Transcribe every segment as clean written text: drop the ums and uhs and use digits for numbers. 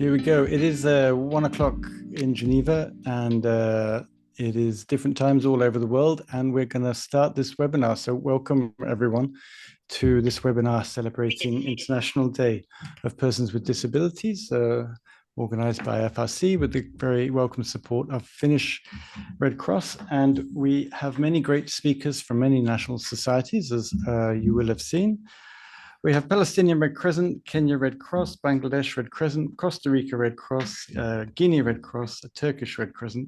Here we go. It is 1 o'clock in Geneva, and it is different times all over the world. And we're going to start this webinar. So welcome everyone to this webinar celebrating International Day of Persons with Disabilities, organized by FRC with the very welcome support of Finnish Red Cross. And we have many great speakers from many national societies, as you will have seen. We have Palestinian Red Crescent, Kenya Red Cross, Bangladesh Red Crescent, Costa Rica Red Cross, Guinea Red Cross, Turkish Red Crescent,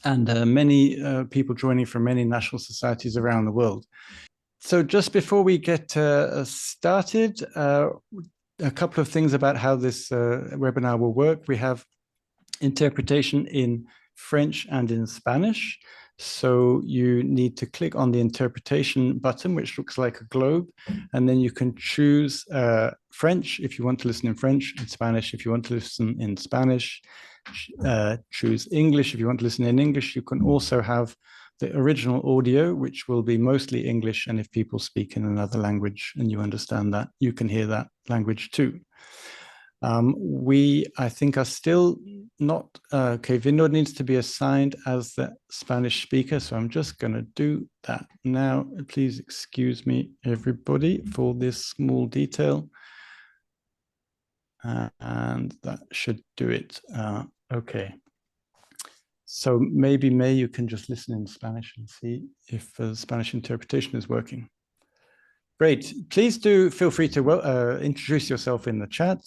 and many people joining from many national societies around the world. So just before we get started, a couple of things about how this webinar will work. We have interpretation in French and in Spanish. So you need to click on the interpretation button, which looks like a globe, and then you can choose French if you want to listen in French, and Spanish if you want to listen in Spanish. Choose English if you want to listen in English. You can also have the original audio, which will be mostly English, and if people speak in another language and you understand that, you can hear that language too. We, I think, are still not, okay, Vinod needs to be assigned as the Spanish speaker, so I'm just going to do that now. Please excuse me, everybody, for this small detail. And that should do it. Okay. So maybe, May, you can just listen in Spanish and see if the Spanish interpretation is working. Great. Please do feel free to introduce yourself in the chat,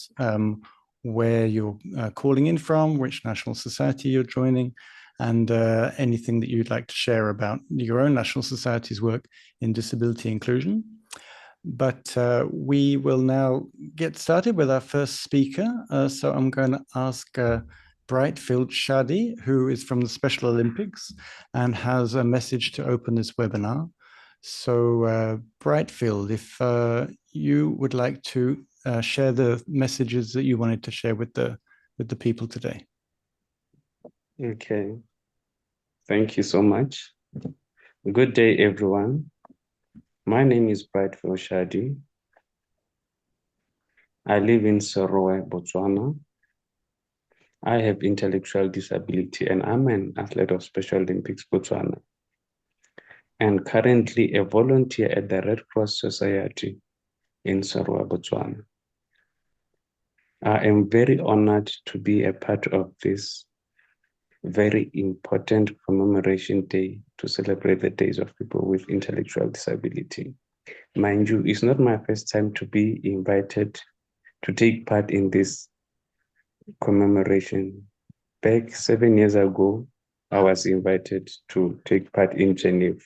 where you're calling in from, which national society you're joining, and anything that you'd like to share about your own national society's work in disability inclusion. But we will now get started with our first speaker. So I'm going to ask Brightfield Shadi, who is from the Special Olympics and has a message to open this webinar. So Brightfield, if you would like to share the messages that you wanted to share with the people today. Okay, thank you so much. Good day, everyone. My name is Brightfield Shadi. I live in Serowe, Botswana. I have intellectual disability and I'm an athlete of Special Olympics Botswana, and currently a volunteer at the Red Cross Society in Serowe, Botswana. I am very honored to be a part of this very important commemoration day to celebrate the days of people with intellectual disability. Mind you, it's not my first time to be invited to take part in this commemoration. Back 7 years ago, I was invited to take part in Geneva.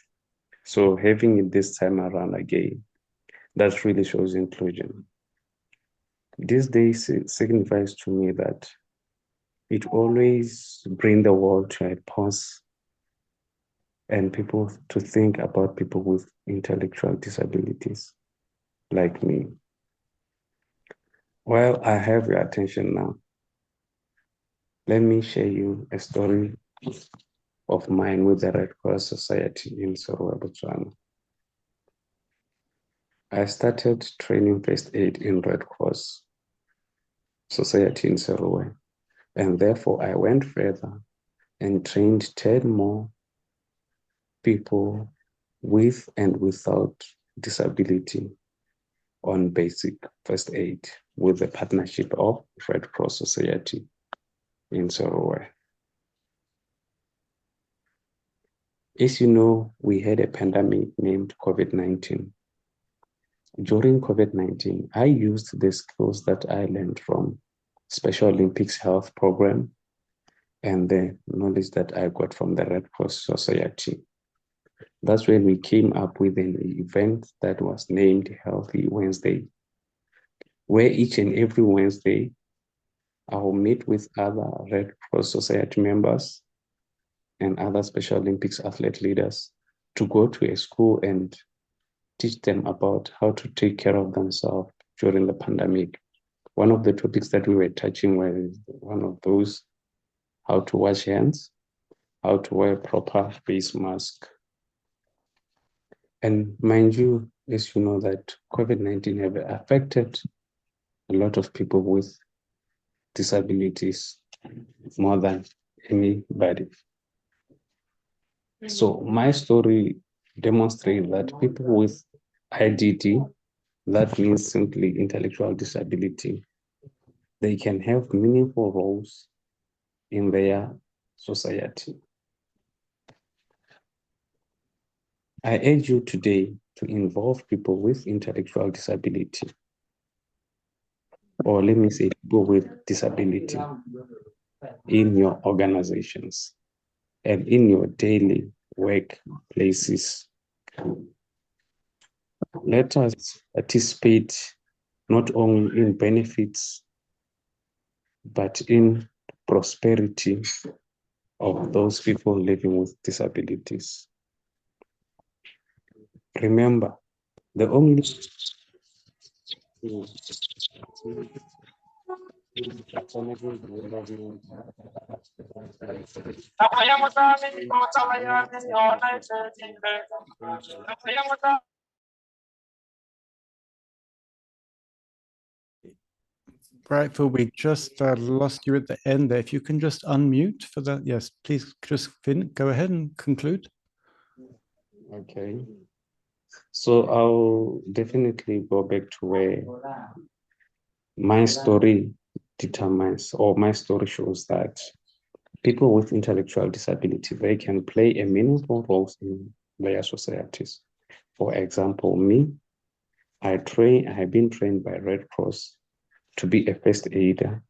So having it this time around again, that really shows inclusion. This day signifies to me that it always brings the world to a pause and people to think about people with intellectual disabilities like me. Well, I have your attention now. Let me share you a story of mine with the Red Cross Society in Serowe, Botswana. I started training first aid in Red Cross Society in Serowe, and therefore I went further and trained 10 more people with and without disability on basic first aid with the partnership of Red Cross Society in Serowe. As you know, we had a pandemic named COVID-19. During COVID-19, I used the skills that I learned from Special Olympics Health Program and the knowledge that I got from the Red Cross Society. That's when we came up with an event that was named Healthy Wednesday, where each and every Wednesday, I will meet with other Red Cross Society members and other Special Olympics athlete leaders to go to a school and teach them about how to take care of themselves during the pandemic. One of the topics that we were touching was one of those, how to wash hands, how to wear proper face mask. And mind you, as you know, that COVID-19 have affected a lot of people with disabilities more than anybody. So my story demonstrates that people with IDD, that means simply intellectual disability, they can have meaningful roles in their society. I urge you today to involve people with intellectual disability, or let me say people with disability, in your organizations and in your daily workplaces. Let us participate not only in benefits, but in prosperity of those people living with disabilities. Remember, the only Brightfield, we just lost you at the end there. If you can just unmute for that. Yes, please just go ahead and conclude. Okay. So I'll definitely go back to where my story determines, or my story shows that people with intellectual disability, they can play a meaningful role in their societies. For example, me, I have been trained by Red Cross to be a first aider,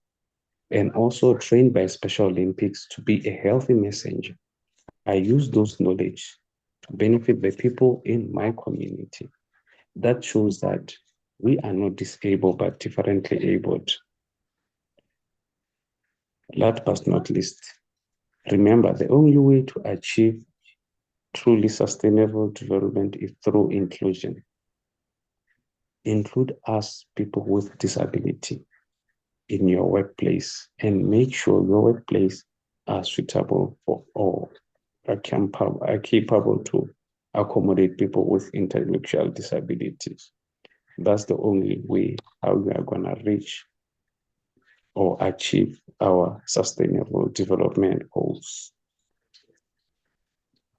and also trained by Special Olympics to be a healthy messenger. I use those knowledge to benefit the people in my community. That shows that we are not disabled, but differently abled. Last but not least, remember, the only way to achieve truly sustainable development is through inclusion. Include us, people with disability, in your workplace, and make sure your workplace are suitable for all, are capable to accommodate people with intellectual disabilities. That's the only way how we are going to reach or achieve our sustainable development goals.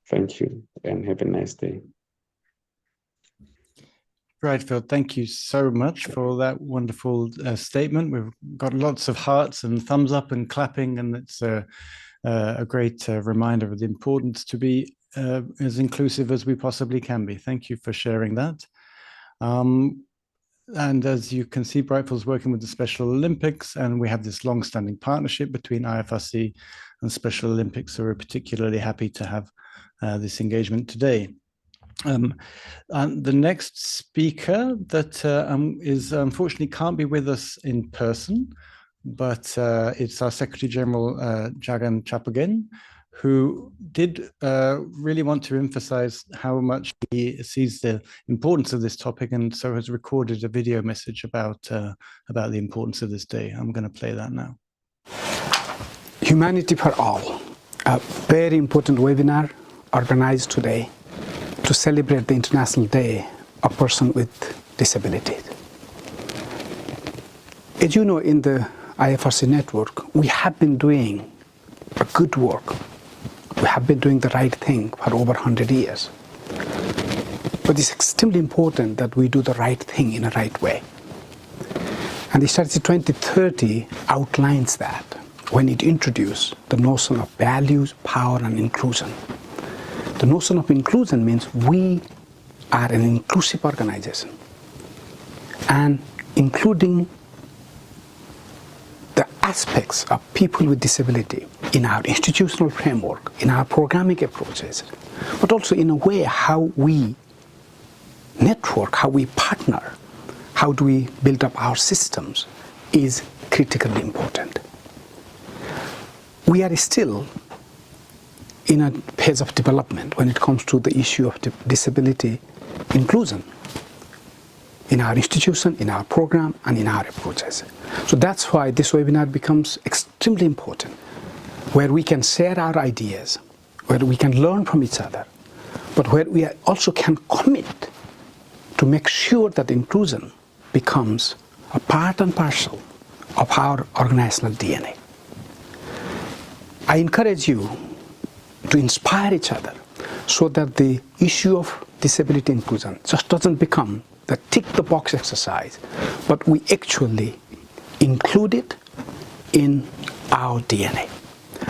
Thank you and have a nice day. Brightfield, thank you so much for that wonderful statement. We've got lots of hearts and thumbs up and clapping, and it's a great reminder of the importance to be as inclusive as we possibly can be. Thank you for sharing that. And as you can see, Brightfield's working with the Special Olympics, and we have this long-standing partnership between IFRC and Special Olympics, so we're particularly happy to have this engagement today. And the next speaker that is unfortunately can't be with us in person, but it's our Secretary General, Jagan Chapagen, who did really want to emphasize how much he sees the importance of this topic, and so has recorded a video message about the importance of this day. I'm going to play that now. Humanity for All, a very important webinar organized today to celebrate the International Day of Persons with Disabilities. As you know, in the IFRC network, we have been doing a good work. We have been doing the right thing for over 100 years. But it's extremely important that we do the right thing in a right way. And the Strategy 2030 outlines that when it introduced the notion of values, power, and inclusion. The notion of inclusion means we are an inclusive organization, and including the aspects of people with disability in our institutional framework, in our programming approaches, but also in a way how we network, how we partner, how do we build up our systems is critically important. We are still in a phase of development when it comes to the issue of disability inclusion in our institution, in our program, and in our approaches. So that's why this webinar becomes extremely important, where we can share our ideas, where we can learn from each other, but where we also can commit to make sure that inclusion becomes a part and parcel of our organizational DNA. I encourage you to inspire each other so that the issue of disability inclusion just doesn't become the tick-the-box exercise, but we actually include it in our DNA.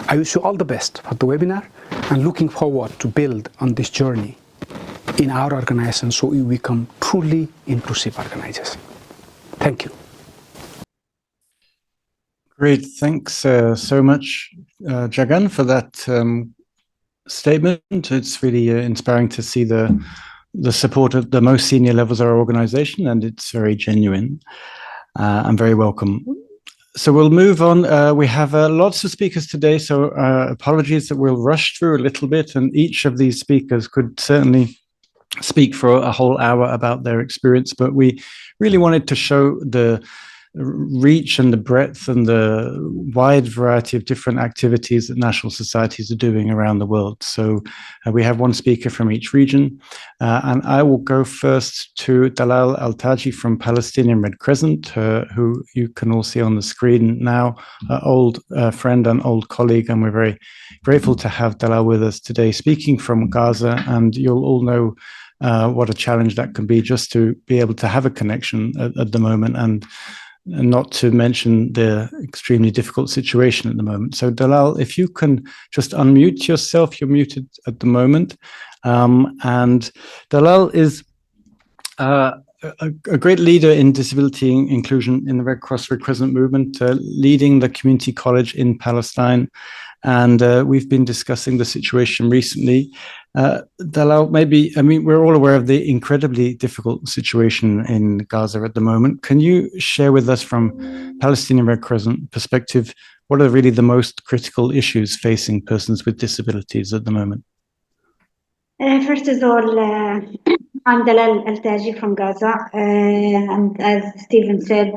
I wish you all the best for the webinar and looking forward to build on this journey in our organization so we become truly inclusive organization. Thank you. Great, thanks so much, Jagan, for that statement. It's really inspiring to see the support at the most senior levels of our organization, and it's very genuine and very welcome. So we'll move on. We have lots of speakers today, so apologies that we'll rush through a little bit, and each of these speakers could certainly speak for a whole hour about their experience, but we really wanted to show the reach and the breadth and the wide variety of different activities that national societies are doing around the world. So we have one speaker from each region, and I will go first to Dalal Al-Taji from Palestinian Red Crescent, who you can all see on the screen now, an old friend and old colleague, and we're very grateful to have Dalal with us today, speaking from Gaza. And you'll all know what a challenge that can be just to be able to have a connection at the moment, and not to mention the extremely difficult situation at the moment. So Dalal, if you can just unmute yourself, you're muted at the moment. And Dalal is a great leader in disability inclusion in the Red Cross Red Crescent movement, leading the community college in Palestine. And we've been discussing the situation recently. Dalal, maybe, I mean, we're all aware of the incredibly difficult situation in Gaza at the moment. Can you share with us from Palestinian Red Crescent perspective, what are really the most critical issues facing persons with disabilities at the moment? First of all, I'm Dalal Al-Taji from Gaza, and as Stephen said,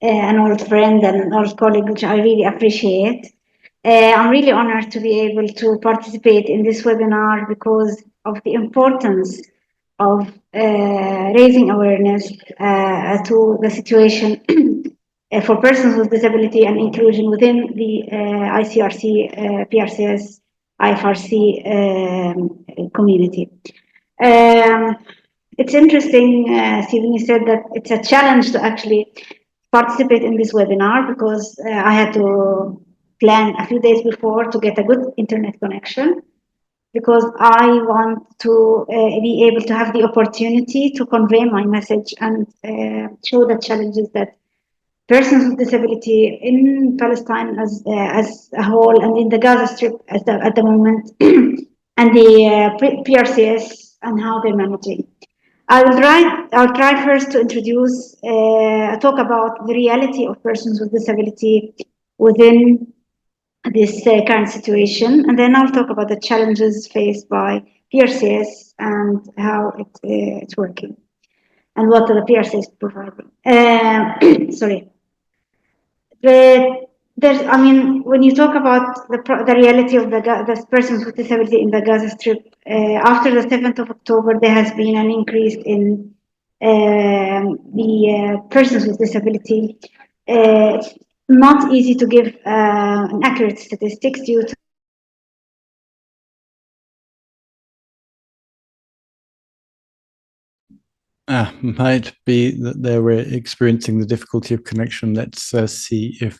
an old friend and an old colleague, which I really appreciate. I'm really honored to be able to participate in this webinar because of the importance of raising awareness to the situation for persons with disability and inclusion within the ICRC, PRCS, IFRC community. It's interesting, Stephen, you said that it's a challenge to actually participate in this webinar because I had to plan a few days before to get a good internet connection, because I want to be able to have the opportunity to convey my message and show the challenges that persons with disability in Palestine as a whole and in the Gaza Strip at the moment and the PRCS and how they're managing. I'll try first to introduce, talk about the reality of persons with disability within this current situation, and then I'll talk about the challenges faced by PRCS and how it's working and what the PRCS is providing. Sorry. I mean, when you talk about the reality of the persons with disability in the Gaza Strip, after the 7th of October, there has been an increase in the persons with disability. It's not easy to give an accurate statistics due to might be that they were experiencing the difficulty of connection. Let's see if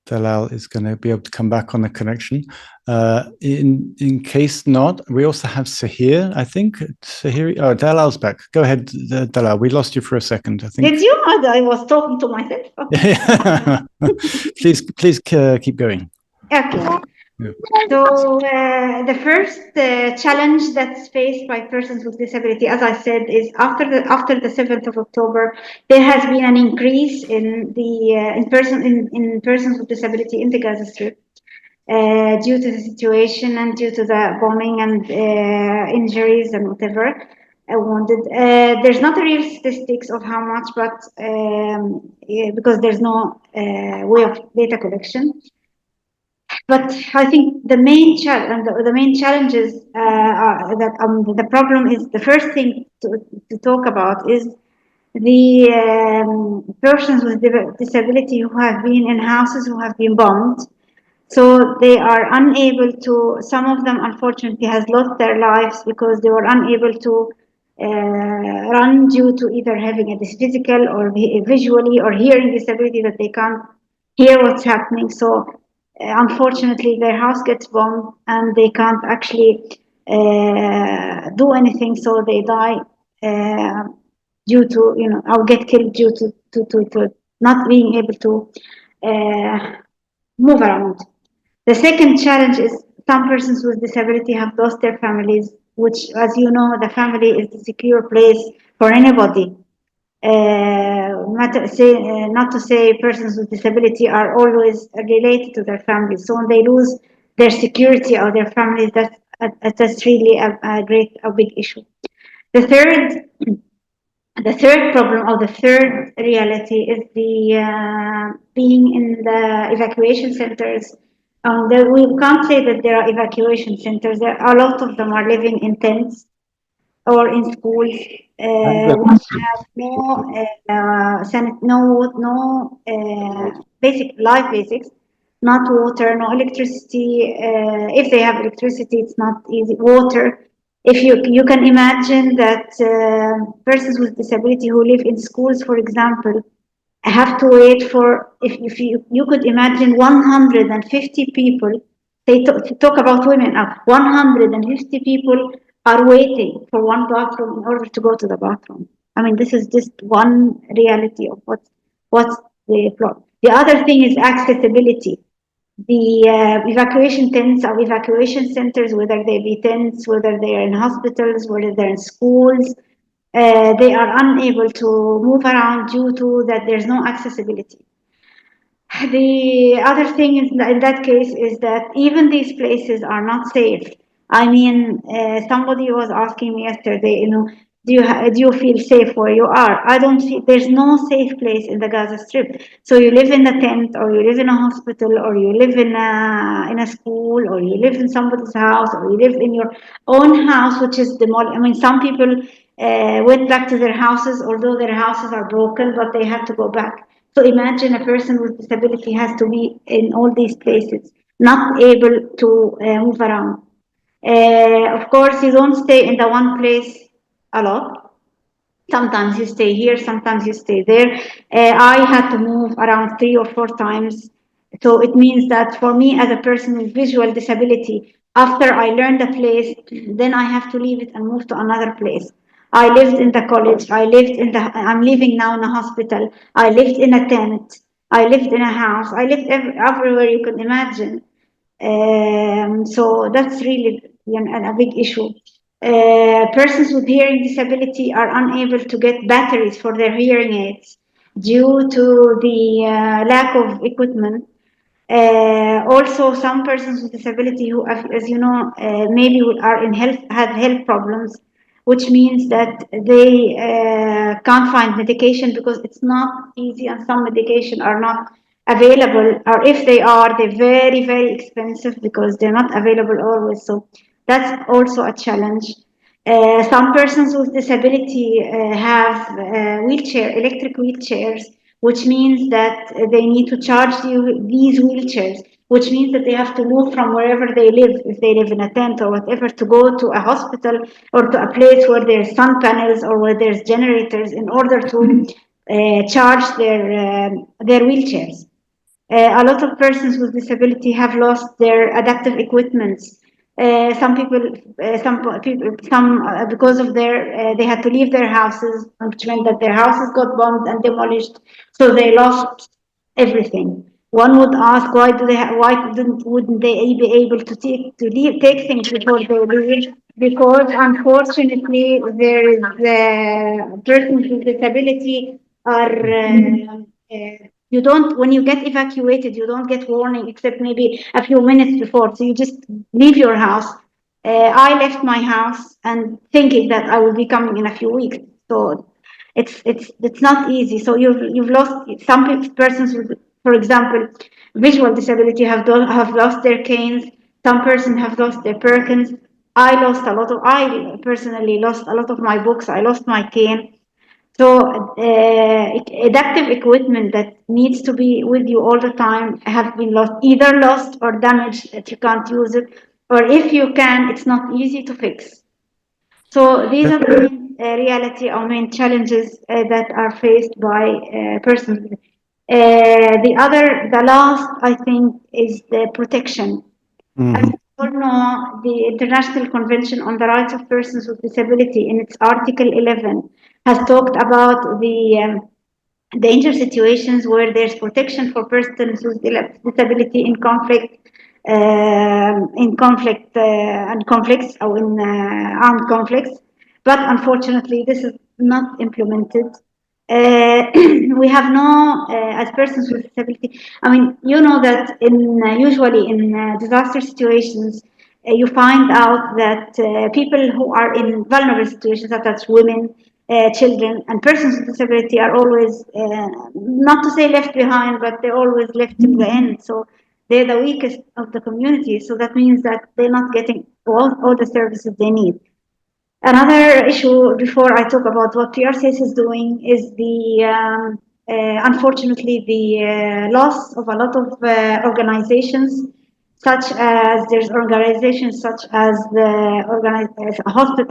Dalal is going to be able to come back on the connection. In case not, we also have Sahir, I think. Sahir, oh, Dalal's back. Go ahead, Dalal. We lost you for a second, I think. Did you? I was talking to myself. Please keep going. Okay. Yeah. So the first challenge that's faced by persons with disability, as I said, is after the 7th of October, there has been an increase in the in persons with disability in the Gaza Strip due to the situation and due to the bombing and injuries and whatever wounded. There's not a real statistics of how much, but because there's no way of data collection. But I think the main challenges are that the problem is, the first thing to talk about is the persons with disability who have been in houses who have been bombed. So they are unable to, some of them unfortunately has lost their lives because they were unable to run due to either having a physical or visually or hearing disability that they can't hear what's happening. So unfortunately their house gets bombed and they can't actually do anything, so they die due to, or get killed due to not being able to move around. The second challenge is some persons with disability have lost their families, which, as you know, the family is the secure place for anybody. Not to say persons with disability are always related to their families. So when they lose their security or their families, that's really a big issue. The third problem or the third reality is the being in the evacuation centers. We can't say that there are evacuation centers. A lot of them are living in tents or in schools, which have no basic life basics, not water, no electricity. If they have electricity, it's not easy. Water. If you can imagine that persons with disability who live in schools, for example, have to wait for, if you could imagine 150 people, they talk about women now, 150 people are waiting for one bathroom in order to go to the bathroom. I mean, this is just one reality of what's the plot. The other thing is accessibility. The evacuation tents or evacuation centers, whether they be tents, whether they are in hospitals, whether they're in schools, they are unable to move around due to that there's no accessibility. The other thing is, in that case, is that even these places are not safe. I mean, somebody was asking me yesterday, do you feel safe where you are? I don't feel, there's no safe place in the Gaza Strip. So you live in a tent, or you live in a hospital, or you live in a school, or you live in somebody's house, or you live in your own house, which is demolished. I mean, some people went back to their houses, although their houses are broken, but they have to go back. So imagine a person with disability has to be in all these places, not able to move around. Of course, you don't stay in the one place a lot. Sometimes you stay here, sometimes you stay there. I had to move around 3 or 4 times. So it means that for me, as a person with visual disability, after I learn the place, then I have to leave it and move to another place. I lived in the college. I'm living now in a hospital. I lived in a tent. I lived in a house. I lived everywhere you could imagine. So that's really a big issue. Persons with hearing disability are unable to get batteries for their hearing aids due to the lack of equipment. Also, some persons with disability who, as you know, maybe have health problems, which means that they can't find medication because it's not easy, and some medication are not available, or if they are, they're very, very expensive because they're not available always. So that's also a challenge. Some persons with disability have electric wheelchairs, which means that they need to charge these wheelchairs, which means that they have to move from wherever they live, if they live in a tent or whatever, to go to a hospital or to a place where there's sun panels or where there's generators in order to charge their wheelchairs. A lot of persons with disability have lost their adaptive equipments. Some people, because of they had to leave their houses, which meant that their houses got bombed and demolished, so they lost everything. One would ask, why wouldn't they be able to take things before they leave? Because unfortunately, there is persons with disability are. You don't, when you get evacuated, you don't get warning except maybe a few minutes before. So you just leave your house. I left my house and thinking that I will be coming in a few weeks. So it's not easy. So you've lost some persons with, for example, visual disability have lost their canes. Some persons have lost their Perkins. I personally lost a lot of my books. I lost my cane. So adaptive equipment that needs to be with you all the time have been either lost or damaged that you can't use it, or if you can, it's not easy to fix. So these are the main reality or main challenges that are faced by persons. The last, I think, is the protection. Mhm. As you all know, the International Convention on the Rights of Persons with Disability, in its Article 11, has talked about the danger situations where there's protection for persons with disability in conflict and conflicts, or in armed conflicts. But unfortunately, this is not implemented. We have no, as persons with disability. I mean, you know that usually in disaster situations, you find out that people who are in vulnerable situations, such as women, children, and persons with disability, are always, not to say left behind, but they're always left till the end. So they're the weakest of the community. So that means that they're not getting all the services they need. Another issue, before I talk about what PRCS is doing, is unfortunately the loss of a lot of organizations, such as there's organizations such as the hospital,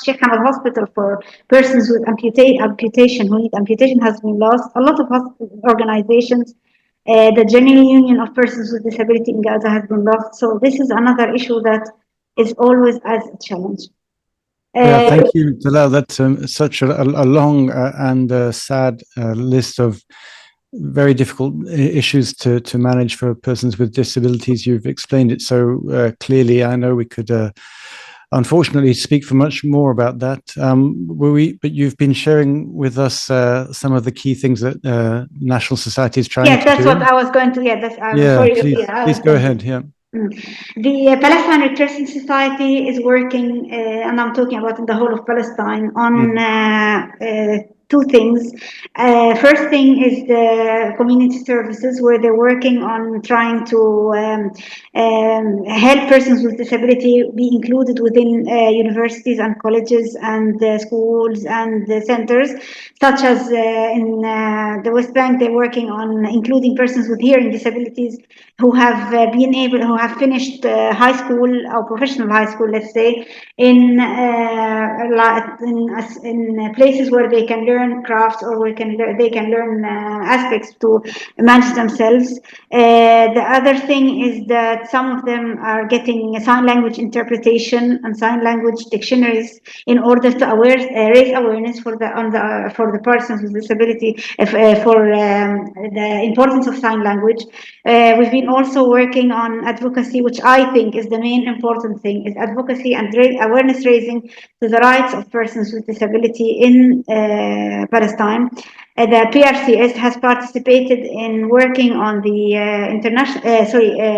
Sheikh Hamad Hospital for persons with amputation who need amputation has been lost. A lot of organizations. The General Union of Persons with Disability in Gaza has been lost. So this is another issue that is always as a challenge. Yeah, thank you, Dalal. That's such a long and sad list of very difficult issues to manage for persons with disabilities. You've explained it so clearly. I know we could unfortunately speak for much more about that. But you've been sharing with us some of the key things that National Society is trying to do. Yes, that's what I was going to. Please go ahead. Yeah. The Palestine Redressing Society is working, and I'm talking about in the whole of Palestine, on two things. First thing is the community services, where they're working on trying to help persons with disability be included within universities and colleges and schools and centers, such as in the West Bank. They're working on including persons with hearing disabilities who have who have finished high school or professional high school, let's say, in places where they can learn crafts, or where they can learn aspects to manage themselves. The other thing is that some of them are getting sign language interpretation and sign language dictionaries in order to raise awareness for the persons with disability, for the importance of sign language. We've been also working on advocacy, which I think is the main important thing, is advocacy and awareness raising to the rights of persons with disability in Palestine. The PRCS has participated in working on the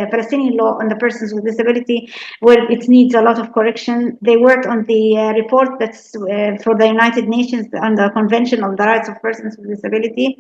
Palestinian law on the persons with disability, where it needs a lot of correction. They worked on the report that's for the United Nations on the Convention on the Rights of Persons with Disability.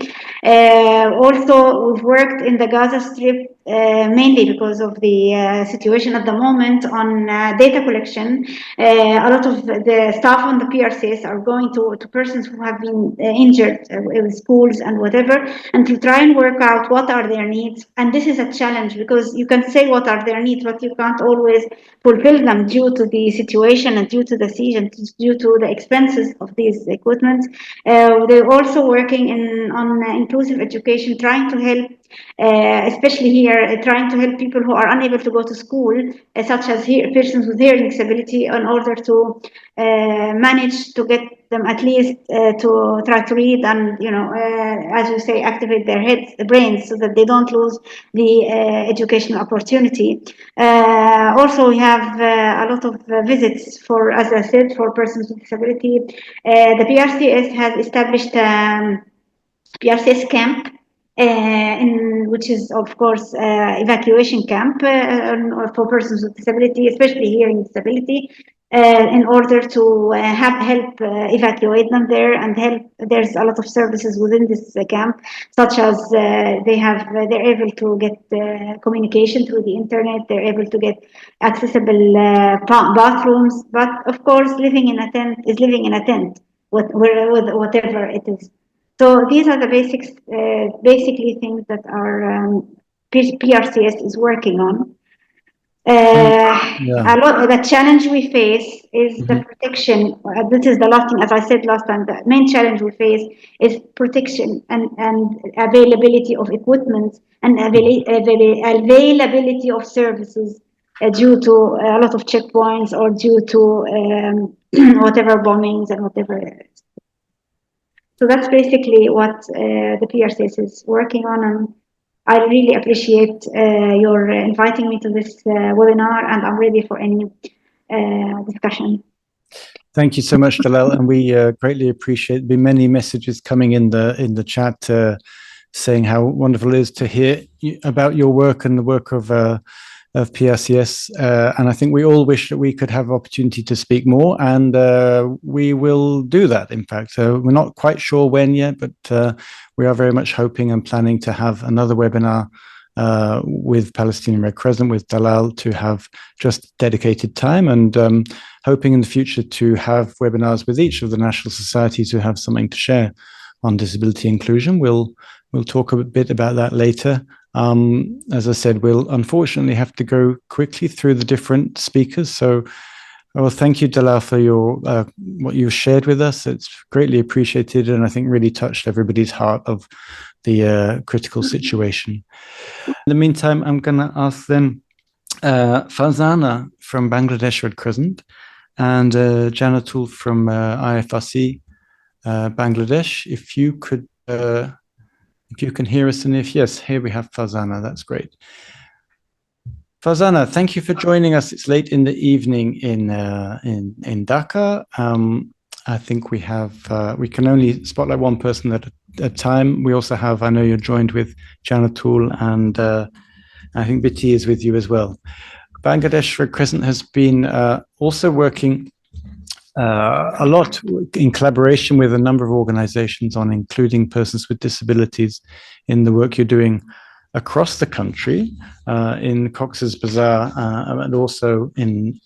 Also, we've worked in the Gaza Strip mainly because of the situation at the moment on data collection. A lot of the staff on the PRCS are going to persons who have been injured with schools and whatever, and to try and work out what are their needs. And this is a challenge, because you can say what are their needs, but you can't always fulfill them due to the situation and due to the siege and due to the expenses of these equipment. They're also working on inclusive education, trying to help, especially here, trying to help people who are unable to go to school, such as persons with hearing disability, in order to manage to get them at least to try to read and, as you say, activate their brains, so that they don't lose the educational opportunity. Also, we have a lot of visits for, as I said, for persons with disability. The PRCS has established PRCS camp, which is, of course, evacuation camp for persons with disability, especially hearing disability, in order to help evacuate them there and help. There's a lot of services within this camp, such as they're able to get communication through the internet. They're able to get accessible bathrooms. But of course, living in a tent is living in a tent. whatever it is. So these are the basics, basically things that our PRCS is working on. Yeah. A lot. The challenge we face is the protection. This is the last thing, as I said last time. The main challenge we face is protection and availability of equipment and availability of services due to a lot of checkpoints or due to whatever bombings and whatever. So that's basically what the PRCS is working on, and I really appreciate your inviting me to this webinar, and I'm ready for any discussion. Thank you so much, Dalal, and we greatly appreciate the many messages coming in the chat saying how wonderful it is to hear about your work and the work of PRCS. And I think we all wish that we could have opportunity to speak more, and we will do that, in fact. We're not quite sure when yet, but we are very much hoping and planning to have another webinar with Palestinian Red Crescent, with Dalal, to have just dedicated time, and hoping in the future to have webinars with each of the national societies who have something to share on disability inclusion. We'll talk a bit about that later. As I said, we'll unfortunately have to go quickly through the different speakers. So well, thank you, Dalal, for your what you shared with us. It's greatly appreciated, and I think really touched everybody's heart of the critical situation. In the meantime, I'm going to ask then Farzana from Bangladesh Red Crescent and Janatul from IFRC Bangladesh. If you could, if you can hear us, and if yes, here we have Farzana. That's great. Farzana, thank you for joining us. It's late in the evening in Dhaka. I think we have we can only spotlight one person at a time. We also have, I know you're joined with Janatul, and I think Biti is with you as well. Bangladesh Red Crescent has been also working a lot in collaboration with a number of organizations on including persons with disabilities in the work you're doing across the country, in Cox's Bazar, and also in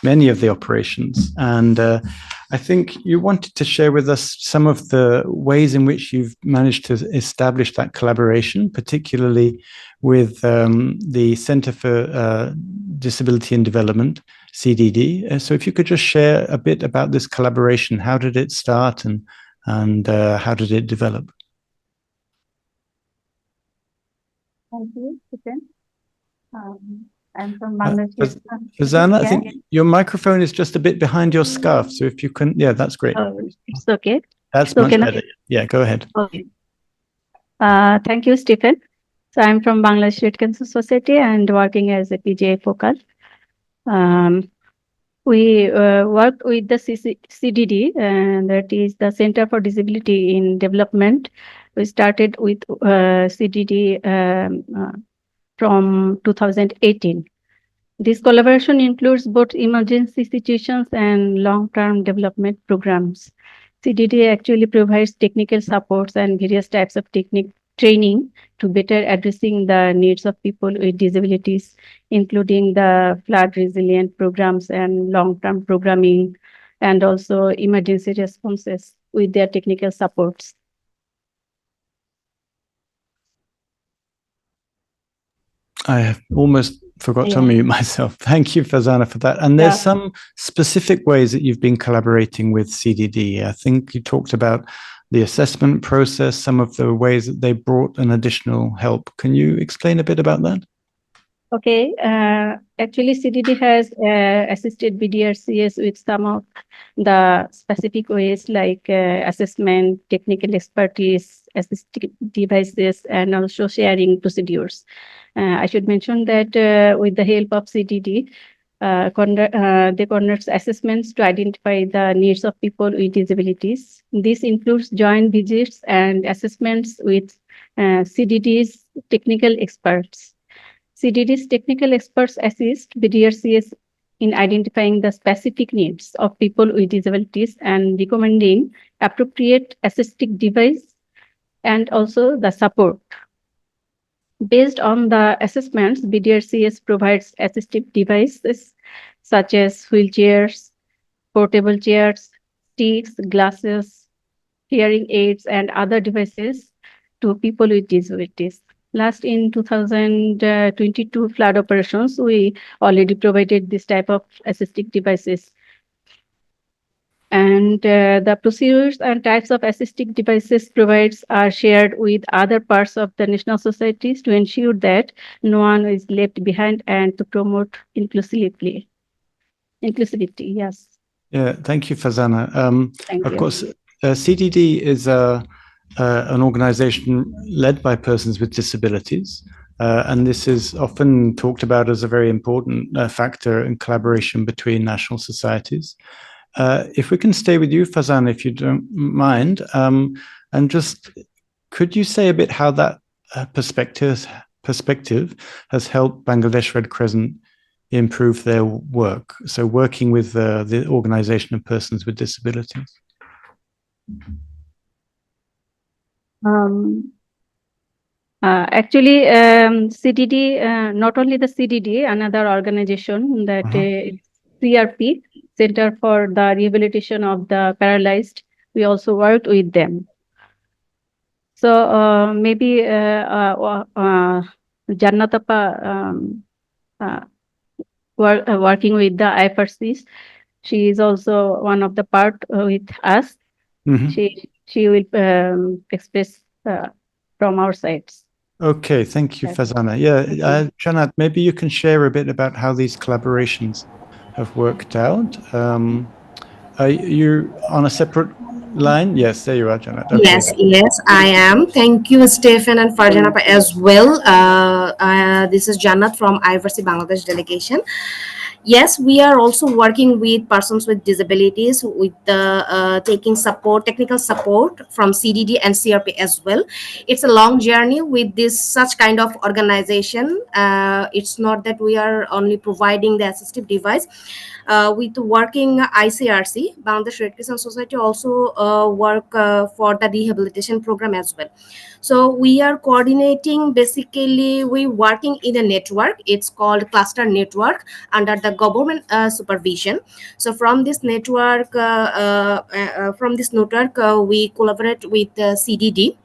many of the operations. And I think you wanted to share with us some of the ways in which you've managed to establish that collaboration, particularly with the Center for Disability and Development, CDD. So if you could just share a bit about this collaboration, how did it start, and how did it develop? Thank you, Stephen. I'm from Bangladesh. Farzana, I think your microphone is just a bit behind your scarf. So if you can, yeah, that's great. It's okay. That's much better. Yeah, go ahead. Okay. Thank you, Stephen. So I'm from Bangladesh Red Crescent Society and working as a PGI focal. We work with the CDD, and that is the Center for Disability in Development. We started with CDD from 2018. This collaboration includes both emergency situations and long-term development programs. CDD actually provides technical supports and various types of training to better addressing the needs of people with disabilities, including the flood resilient programs and long-term programming, and also emergency responses with their technical supports. I have almost forgot to unmute myself. Thank you, Farzana, for that. And there's some specific ways that you've been collaborating with CDD. I think you talked about the assessment process, some of the ways that they brought an additional help. Can you explain a bit about that? Okay. Actually, CDD has assisted BDRCS with some of the specific ways like assessment, technical expertise, assistive devices, and also sharing procedures. I should mention that with the help of CDD, they conduct assessments to identify the needs of people with disabilities. This includes joint visits and assessments with CDD's technical experts. CDD's technical experts assist BDRCS in identifying the specific needs of people with disabilities and recommending appropriate assistive device and also the support. Based on the assessments, BDRCS provides assistive devices such as wheelchairs, portable chairs, sticks, glasses, hearing aids, and other devices to people with disabilities. Last in 2022 flood operations, we already provided this type of assistive devices. And the procedures and types of assistive devices provides are shared with other parts of the national societies to ensure that no one is left behind and to promote inclusivity. Yes. Yeah, thank you, Farzana. Thank of you. course, CDD is an organization led by persons with disabilities. And this is often talked about as a very important factor in collaboration between national societies. If we can stay with you, Farzana, if you don't mind, and just could you say a bit how that perspective has helped Bangladesh Red Crescent improve their work? So working with the organization of persons with disabilities. Actually, CDD, not only the CDD, another organization that is CRP, Center for the Rehabilitation of the Paralyzed, we also worked with them. So maybe Jannatapa working with the IFRCs, she is also one of the part with us. She will express from our sides. Okay, thank you, Farzana. Yeah, Jannat, maybe you can share a bit about how these collaborations have worked out. Are you on a separate line? Yes, there you are, Jannat. Okay. Yes, I am. Thank you, Stephen and Farzana as well. This is Jannat from IFRC Bangladesh delegation. Yes, we are also working with persons with disabilities with taking technical support from CDD and CRP as well. It's a long journey with such kind of organization. It's not that we are only providing the assistive device. With working ICRC, Bangladesh Red Crescent Society also work for the rehabilitation program as well. So we are coordinating, basically we working in a network. It's called cluster network under the government supervision. So from this network, we collaborate with CDD.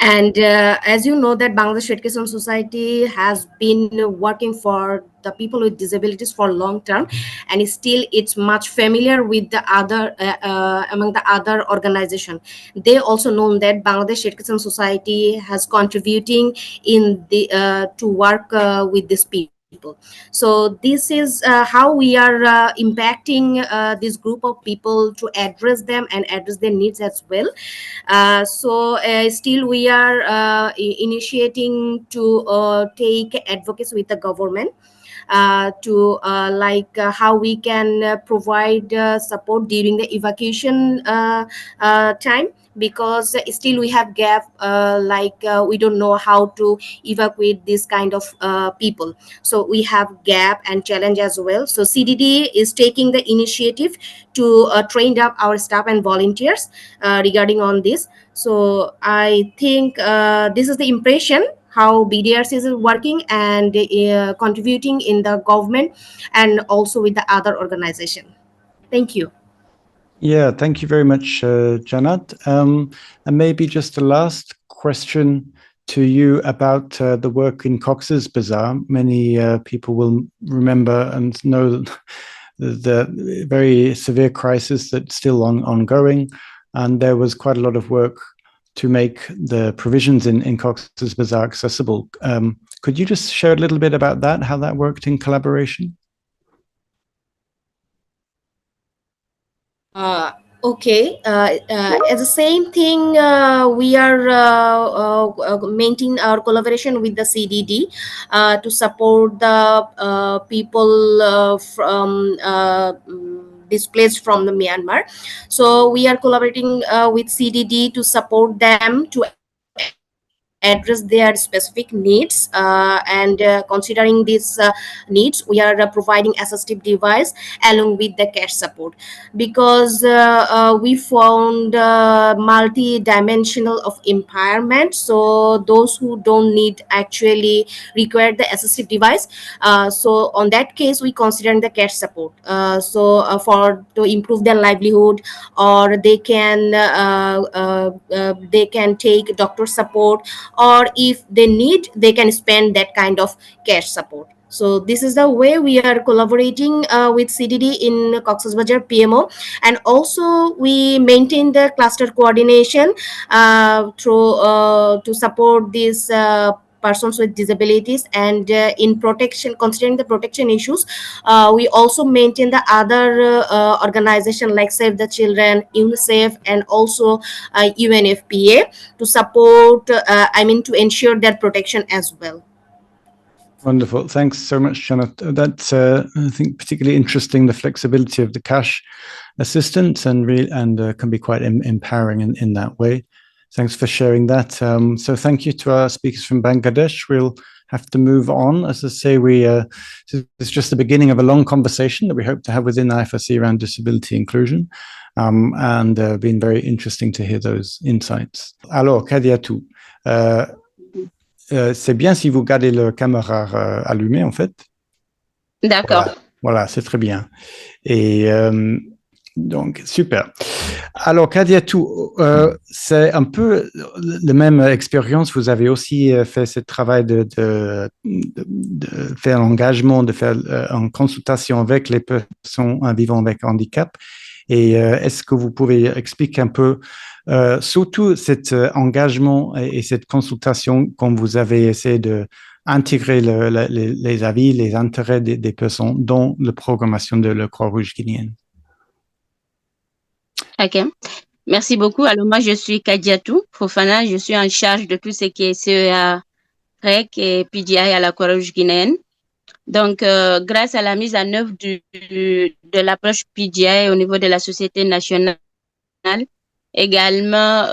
And as you know that Bangladesh Red Crescent Society has been working for the people with disabilities for long term, and still it's much familiar with the other among the other organization. They also know that Bangladesh Red Crescent Society has contributing in the to work with these people. So this is how we are impacting this group of people to address them and address their needs as well. Still we are initiating to take advocacy with the government to how we can provide support during the evacuation time, because still we have gap, we don't know how to evacuate this kind of people. So we have gap and challenge as well. So CDD is taking the initiative to train up our staff and volunteers regarding on this. So I think this is the impression how BDRC is working and contributing in the government and also with the other organization. Thank you. Yeah, thank you very much, Jannat. And maybe just a last question to you about the work in Cox's Bazar. Many people will remember and know the very severe crisis that's still ongoing. And there was quite a lot of work to make the provisions in Cox's Bazar accessible. Could you just share a little bit about that, how that worked in collaboration? Okay, as the same thing, we are maintaining our collaboration with the CDD to support the people from displaced from the Myanmar. So we are collaborating with CDD to support them to address their specific needs, and considering these needs, we are providing assistive device along with the cash support, because we found multi-dimensional of impairment. So those who don't need actually require the assistive device. So on that case, we consider the cash support. For to improve their livelihood, or they can take doctor support, or if they need, they can spend that kind of cash support. So this is the way we are collaborating with CDD in Cox's Bazar PMO, and also we maintain the cluster coordination to support these persons with disabilities, and in protection, considering the protection issues, we also maintain the other organization like Save the Children, UNICEF, and also UNFPA to support, to ensure their protection as well. Wonderful. Thanks so much, Janet. That's, I think, particularly interesting, the flexibility of the cash assistance, and can be quite empowering in that way. Thanks for sharing that. So thank you to our speakers from Bangladesh. We'll have to move on. As I say, it's just the beginning of a long conversation that we hope to have within IFRC around disability inclusion, and been very interesting to hear those insights. Alors, Kadiatou, c'est bien si vous gardez le caméra allumé, en fait. D'accord. Voilà, c'est très bien. Et donc, super. Alors, Kadiatou, c'est un peu la même expérience. Vous avez aussi fait ce travail de faire l'engagement, de faire une consultation avec les personnes vivant avec handicap. Et est-ce que vous pouvez expliquer un peu, surtout cet engagement et cette consultation, quand vous avez essayé d'intégrer les avis, les intérêts des personnes dans la programmation de la Croix-Rouge guinéenne? OK. Merci beaucoup. Alors, moi, je suis Kadiatou Fofana. Je suis en charge de tout ce qui est CEA, REC et PDI à la Croix-Rouge guinéenne. Donc, grâce à la mise en œuvre de l'approche PDI au niveau de la société nationale, également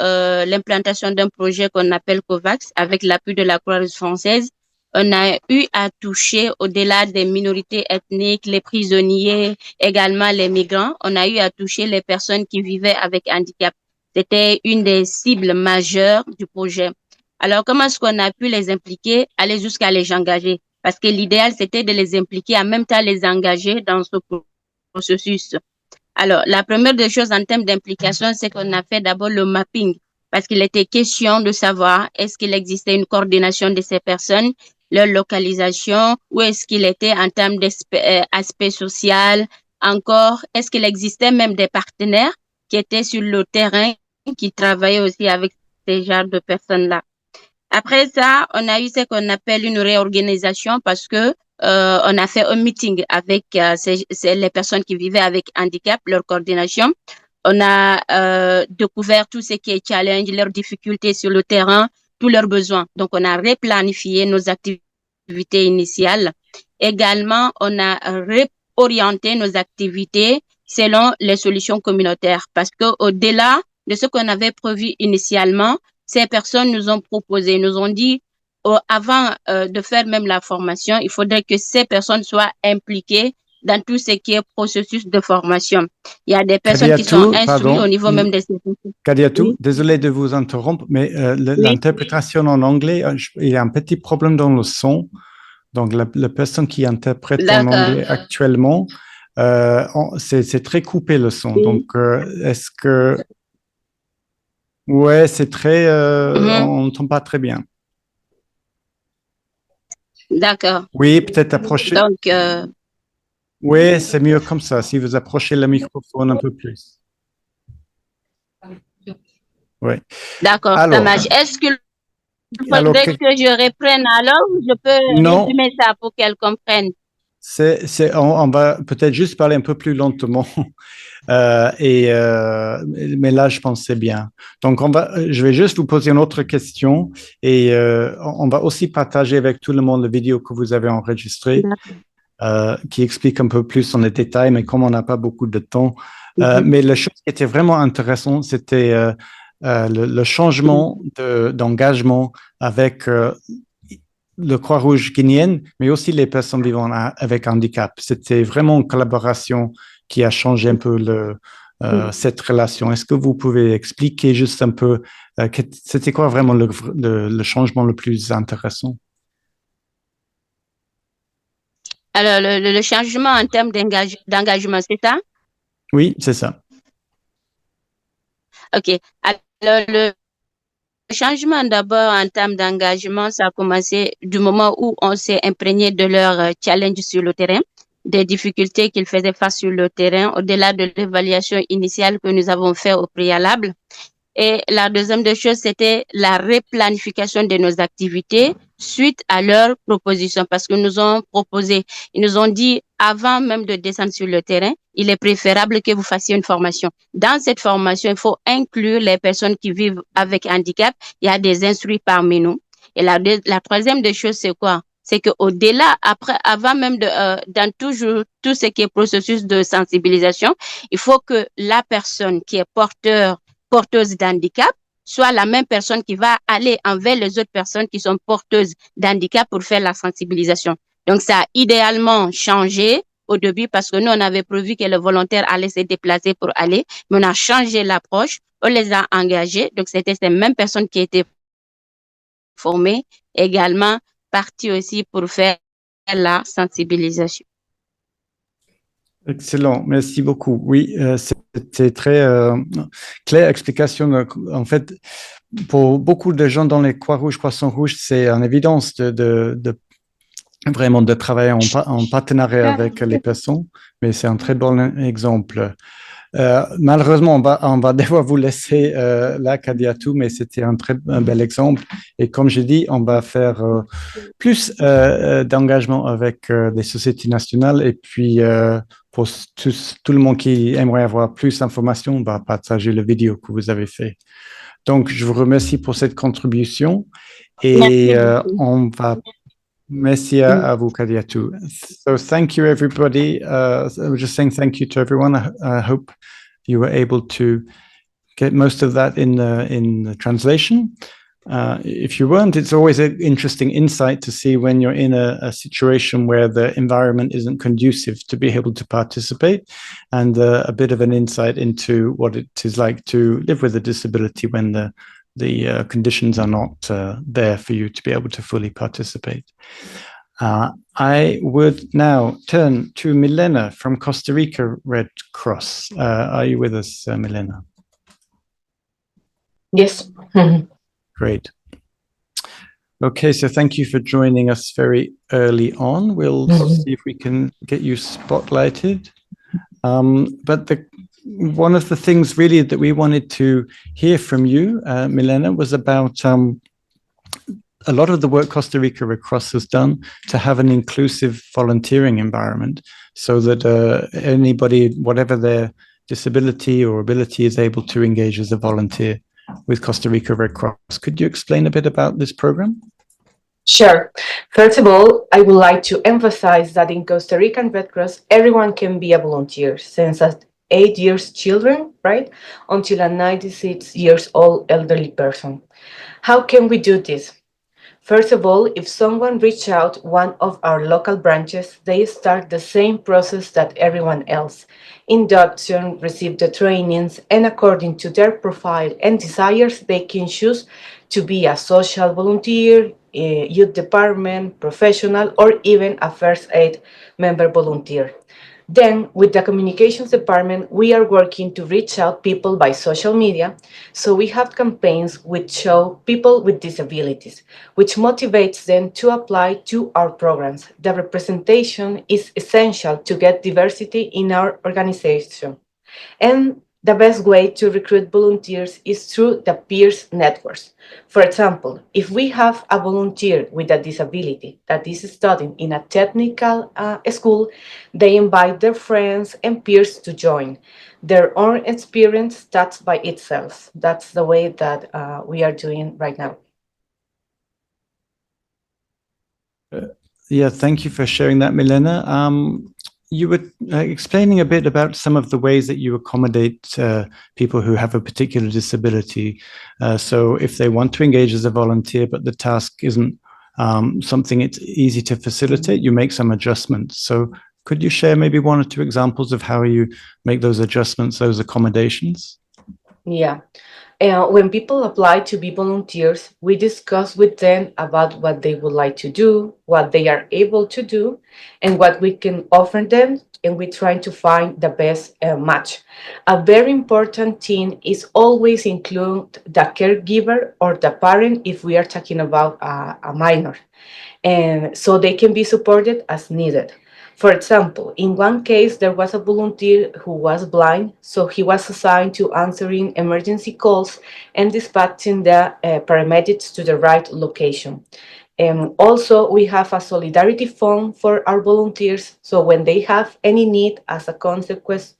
l'implantation d'un projet qu'on appelle COVAX avec l'appui de la Croix-Rouge française, on a eu à toucher au-delà des minorités ethniques, les prisonniers, également les migrants, on a eu à toucher les personnes qui vivaient avec handicap. C'était une des cibles majeures du projet. Alors, comment est-ce qu'on a pu les impliquer, aller jusqu'à les engager? Parce que l'idéal, c'était de les impliquer, en même temps les engager dans ce processus. Alors, la première des choses en termes d'implication, c'est qu'on a fait d'abord le mapping, parce qu'il était question de savoir est-ce qu'il existait une coordination de ces personnes, leur localisation, où est-ce qu'il était en termes d'aspect social, encore, est-ce qu'il existait même des partenaires qui étaient sur le terrain, qui travaillaient aussi avec ces genres de personnes-là. Après ça, on a eu ce qu'on appelle une réorganisation parce que on a fait un meeting avec les personnes qui vivaient avec handicap, leur coordination. On a découvert tout ce qui est challenge, leurs difficultés sur le terrain, tous leurs besoins. Donc, on a replanifié nos activités initiales. Également, on a réorienté nos activités selon les solutions communautaires parce que au-delà de ce qu'on avait prévu initialement, ces personnes nous ont proposé, nous ont dit, avant de faire même la formation, il faudrait que ces personnes soient impliquées dans tout ce qui est processus de formation. Il y a des personnes qui sont instruites au niveau même des... Kadiatou, désolé de vous interrompre, mais l'interprétation en anglais, il y a un petit problème dans le son. Donc, la personne qui interprète en anglais actuellement, c'est très coupé le son. Donc, est-ce que... Ouais, c'est très... on n'entend pas très bien. D'accord. Oui, peut-être approcher... Donc... Oui, c'est mieux comme ça, si vous approchez le microphone un peu plus. Oui. D'accord, ça marche. Est-ce que faudrait que je reprenne alors ou je peux résumer ça pour qu'elle comprenne? On va peut-être juste parler un peu plus lentement. Mais là, je pense que c'est bien. Donc, je vais juste vous poser une autre question et on va aussi partager avec tout le monde la vidéo que vous avez enregistrée. Qui explique un peu plus en détail, mais comme on n'a pas beaucoup de temps. Mais la chose qui était vraiment intéressante, c'était le changement d'engagement avec le Croix-Rouge guinéenne, mais aussi les personnes vivant avec handicap. C'était vraiment une collaboration qui a changé un peu cette relation. Est-ce que vous pouvez expliquer juste un peu, c'était quoi vraiment le changement le plus intéressant? Alors, le changement en termes d'engagement, c'est ça? Oui, c'est ça. OK. Alors, le changement d'abord en termes d'engagement, ça a commencé du moment où on s'est imprégné de leur challenge sur le terrain, des difficultés qu'ils faisaient face sur le terrain, au-delà de l'évaluation initiale que nous avons fait au préalable. Et la deuxième des choses, c'était la replanification de nos activités suite à leurs propositions, parce que nous ont proposé, ils nous ont dit, avant même de descendre sur le terrain, il est préférable que vous fassiez une formation. Dans cette formation, il faut inclure les personnes qui vivent avec handicap. Il y a des instruits parmi nous. Et la troisième des choses, c'est quoi? C'est qu'au-delà, avant même dans tout ce qui est processus de sensibilisation, il faut que la personne qui est porteuse d'handicap soit la même personne qui va aller envers les autres personnes qui sont porteuses d'handicap pour faire la sensibilisation. Donc, ça a idéalement changé au début parce que nous, on avait prévu que les volontaires allaient se déplacer pour aller, mais on a changé l'approche, on les a engagés. Donc, c'était ces mêmes personnes qui étaient formées, également parties aussi pour faire la sensibilisation. Excellent, merci beaucoup. Oui, c'était très claire explication. En fait, pour beaucoup de gens dans les Croix-Rouge, Croissant-Rouge, c'est en évidence vraiment de travailler en partenariat avec les personnes, mais c'est un très bon exemple. Malheureusement, on va devoir vous laisser là, Kadiatou, mais c'était un bel exemple. Et comme j'ai dit, on va faire plus d'engagement avec les sociétés nationales. Et puis, pour tout le monde qui aimerait avoir plus d'informations, on va partager la vidéo que vous avez fait. Donc, je vous remercie pour cette contribution. Et on va... Merci à vous, Kadiatou. So thank you, everybody. We're just saying thank you to everyone. I hope you were able to get most of that in the translation. If you weren't, it's always an interesting insight to see when you're in a situation where the environment isn't conducive to be able to participate, and a bit of an insight into what it is like to live with a disability when the conditions are not there for you to be able to fully participate. I would now turn to Milena from Costa Rica Red Cross. Are you with us, Milena? Yes. Great. Okay, so thank you for joining us very early on. We'll see if we can get you spotlighted. But one of the things really that we wanted to hear from you, Milena, was about a lot of the work Costa Rica Red Cross has done to have an inclusive volunteering environment so that anybody, whatever their disability or ability, is able to engage as a volunteer with Costa Rica Red Cross. Could you explain a bit about this program? Sure. First of all, I would like to emphasize that in Costa Rican Red Cross, everyone can be a volunteer, since at 8 years children, right, until a 96 years old elderly person. How can we do this? First of all, if someone reaches out one of our local branches, they start the same process that everyone else. Induction, receive the trainings, and according to their profile and desires, they can choose to be a social volunteer, a youth department, professional, or even a first aid member volunteer. Then, with the communications department, we are working to reach out people by social media. So we have campaigns which show people with disabilities, which motivates them to apply to our programs. The representation is essential to get diversity in our organization. And the best way to recruit volunteers is through the peers networks. For example, if we have a volunteer with a disability that is studying in a technical school, they invite their friends and peers to join. Their own experience starts by itself. That's the way that we are doing right now. Yeah, thank you for sharing that, Milena. you were explaining a bit about some of the ways that you accommodate people who have a particular disability. So if they want to engage as a volunteer, but the task isn't something it's easy to facilitate, you make some adjustments. So could you share maybe one or two examples of how you make those adjustments, those accommodations? Yeah. When people apply to be volunteers, we discuss with them about what they would like to do, what they are able to do, and what we can offer them, and we try to find the best match. A very important thing is always include the caregiver or the parent if we are talking about a minor, and so they can be supported as needed. For example, in one case, there was a volunteer who was blind, so he was assigned to answering emergency calls and dispatching the paramedics to the right location. And also, we have a solidarity fund for our volunteers, so when they have any need as a consequence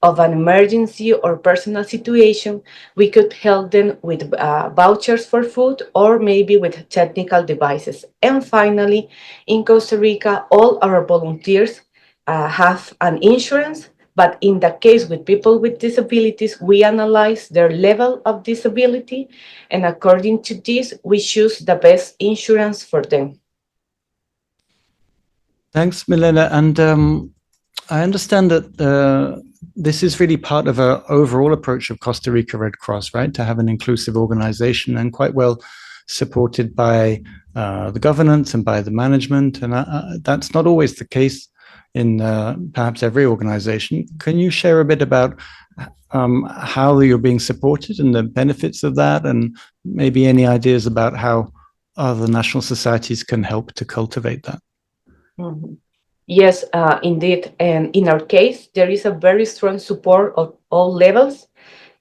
of an emergency or personal situation, we could help them with vouchers for food or maybe with technical devices. And finally, in Costa Rica, all our volunteers have an insurance, but in the case with people with disabilities, we analyze their level of disability, and according to this, we choose the best insurance for them. Thanks, Milena. And I understand that this is really part of an overall approach of Costa Rica Red Cross, right? To have an inclusive organization and quite well supported by the governance and by the management. And that's not always the case in perhaps every organization. Can you share a bit about how you're being supported and the benefits of that, and maybe any ideas about how other national societies can help to cultivate that? Mm-hmm. Yes, indeed. And in our case, there is a very strong support of all levels.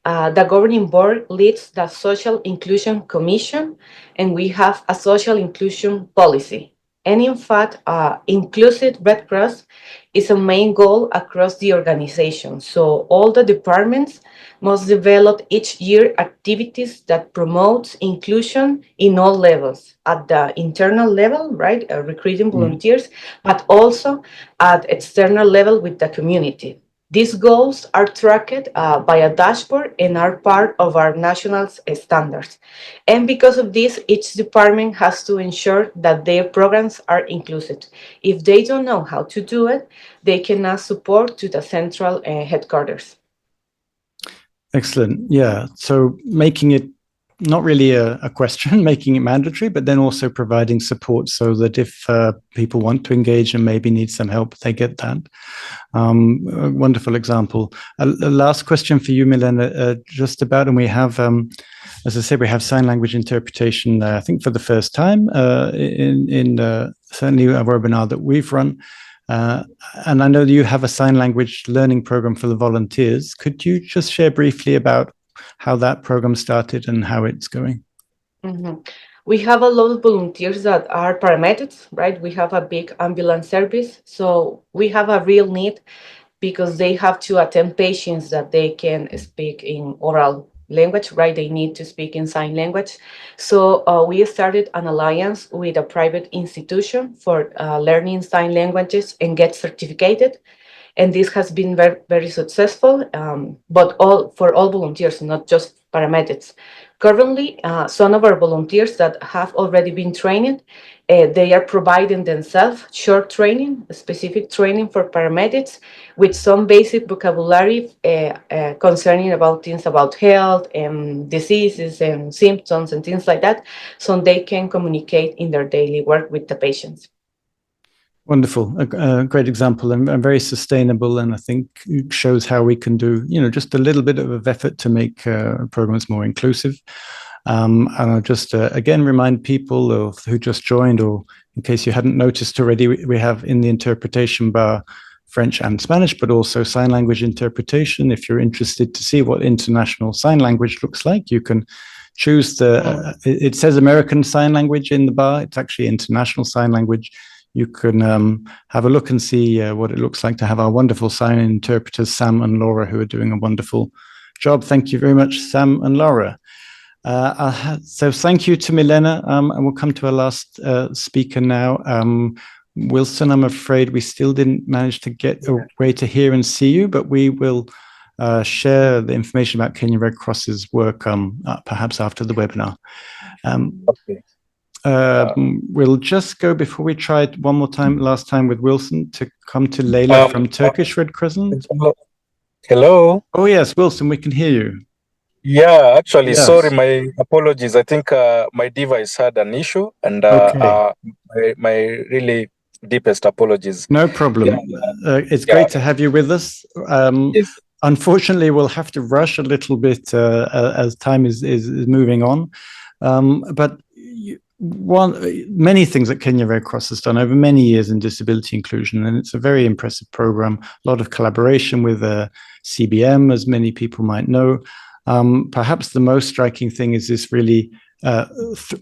The governing board leads the Social Inclusion Commission, and we have a social inclusion policy. And in fact, inclusive Red Cross is a main goal across the organization. So all the departments must develop each year activities that promote inclusion in all levels, at the internal level, right, recruiting volunteers, but also at external level with the community. These goals are tracked by a dashboard and are part of our national standards. And because of this, each department has to ensure that their programs are inclusive. If they don't know how to do it, they can ask support to the central headquarters. Excellent. Yeah. So making it not really a question, making it mandatory, but then also providing support so that if people want to engage and maybe need some help, they get that. A wonderful example. A last question for you, Milena, just about, and we have, as I said, we have sign language interpretation, I think for the first time in certainly a webinar that we've run. And I know that you have a sign language learning program for the volunteers. Could you just share briefly about how that program started and how it's going? Mm-hmm. We have a lot of volunteers that are paramedics, right? We have a big ambulance service. So we have a real need because they have to attend patients that they can speak in oral language, right? They need to speak in sign language. So we started an alliance with a private institution for learning sign languages and get certificated. And this has been very, very successful, but for all volunteers, not just paramedics. Currently, some of our volunteers that have already been trained, they are providing themselves short training, specific training for paramedics with some basic vocabulary concerning about things about health and diseases and symptoms and things like that, so they can communicate in their daily work with the patients. Wonderful, a great example and very sustainable, and I think it shows how we can do, just a little bit of effort to make programs more inclusive. And I'll just again remind people who just joined, or in case you hadn't noticed already, we have in the interpretation bar French and Spanish, but also sign language interpretation. If you're interested to see what international sign language looks like, you can choose it says American Sign Language in the bar. It's actually International Sign Language. You can have a look and see what it looks like to have our wonderful sign interpreters, Sam and Laura, who are doing a wonderful job. Thank you very much, Sam and Laura. So thank you to Milena, and we'll come to our last speaker now. Wilson, I'm afraid we still didn't manage to get a way to hear and see you, but we will share the information about Kenya Red Cross's work perhaps after the webinar. Okay. We'll just go, before we try it one more time, last time with Wilson, to come to Leila from Turkish Red Crescent. Hello. Oh yes, Wilson, we can hear you. Yeah, actually, Yes. sorry, my apologies. I think my device had an issue, and my really deepest apologies. No problem. It's great to have you with us. Yes. Unfortunately, we'll have to rush a little bit as time is moving on. But many things that Kenya Red Cross has done over many years in disability inclusion, and it's a very impressive program. A lot of collaboration with CBM, as many people might know. Perhaps the most striking thing is this really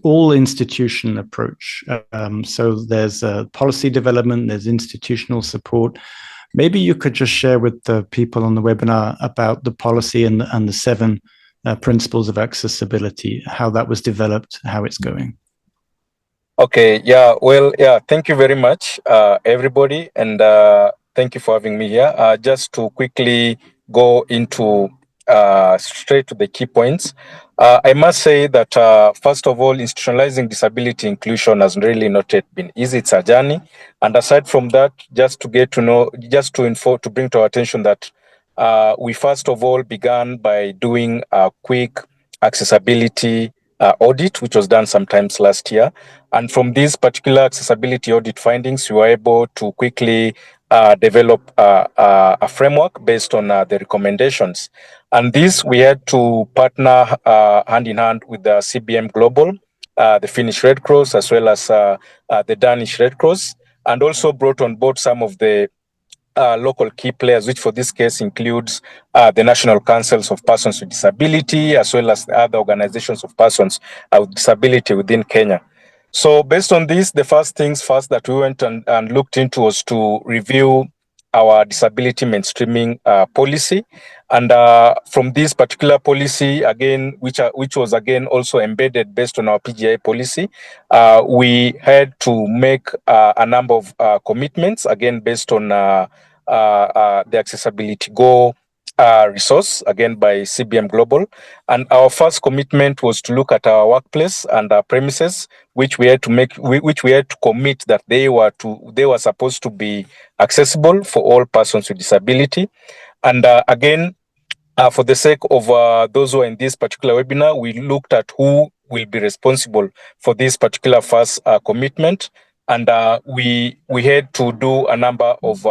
all institution approach. So there's policy development, there's institutional support. Maybe you could just share with the people on the webinar about the policy and the 7 principles of accessibility, how that was developed, how it's going. Okay, yeah, well, yeah, thank you very much, everybody, and thank you for having me here. Just to quickly go into straight to the key points. I must say that, first of all, institutionalizing disability inclusion has really not yet been easy. It's a journey. And aside from that, just to get to know, just to bring to our attention that we first of all began by doing a quick accessibility audit, which was done sometimes last year. And from these particular accessibility audit findings, we were able to quickly develop a framework based on the recommendations. And this, we had to partner hand in hand with the CBM Global, the Finnish Red Cross, as well as the Danish Red Cross, and also brought on board some of the local key players, which for this case includes the National Councils of Persons with Disability, as well as the other organizations of persons with disability within Kenya. So based on this, the first things first that we went and looked into was to review our disability mainstreaming policy. And from this particular policy, again, which was again also embedded based on our PGI policy, we had to make a number of commitments, again, based on the Accessibility Go resource, again by CBM Global. And our first commitment was to look at our workplace and our premises, which we had to commit that they were supposed to be accessible for all persons with disability. And again, for the sake of those who are in this particular webinar, we looked at who will be responsible for this particular first commitment. And we had to do a number of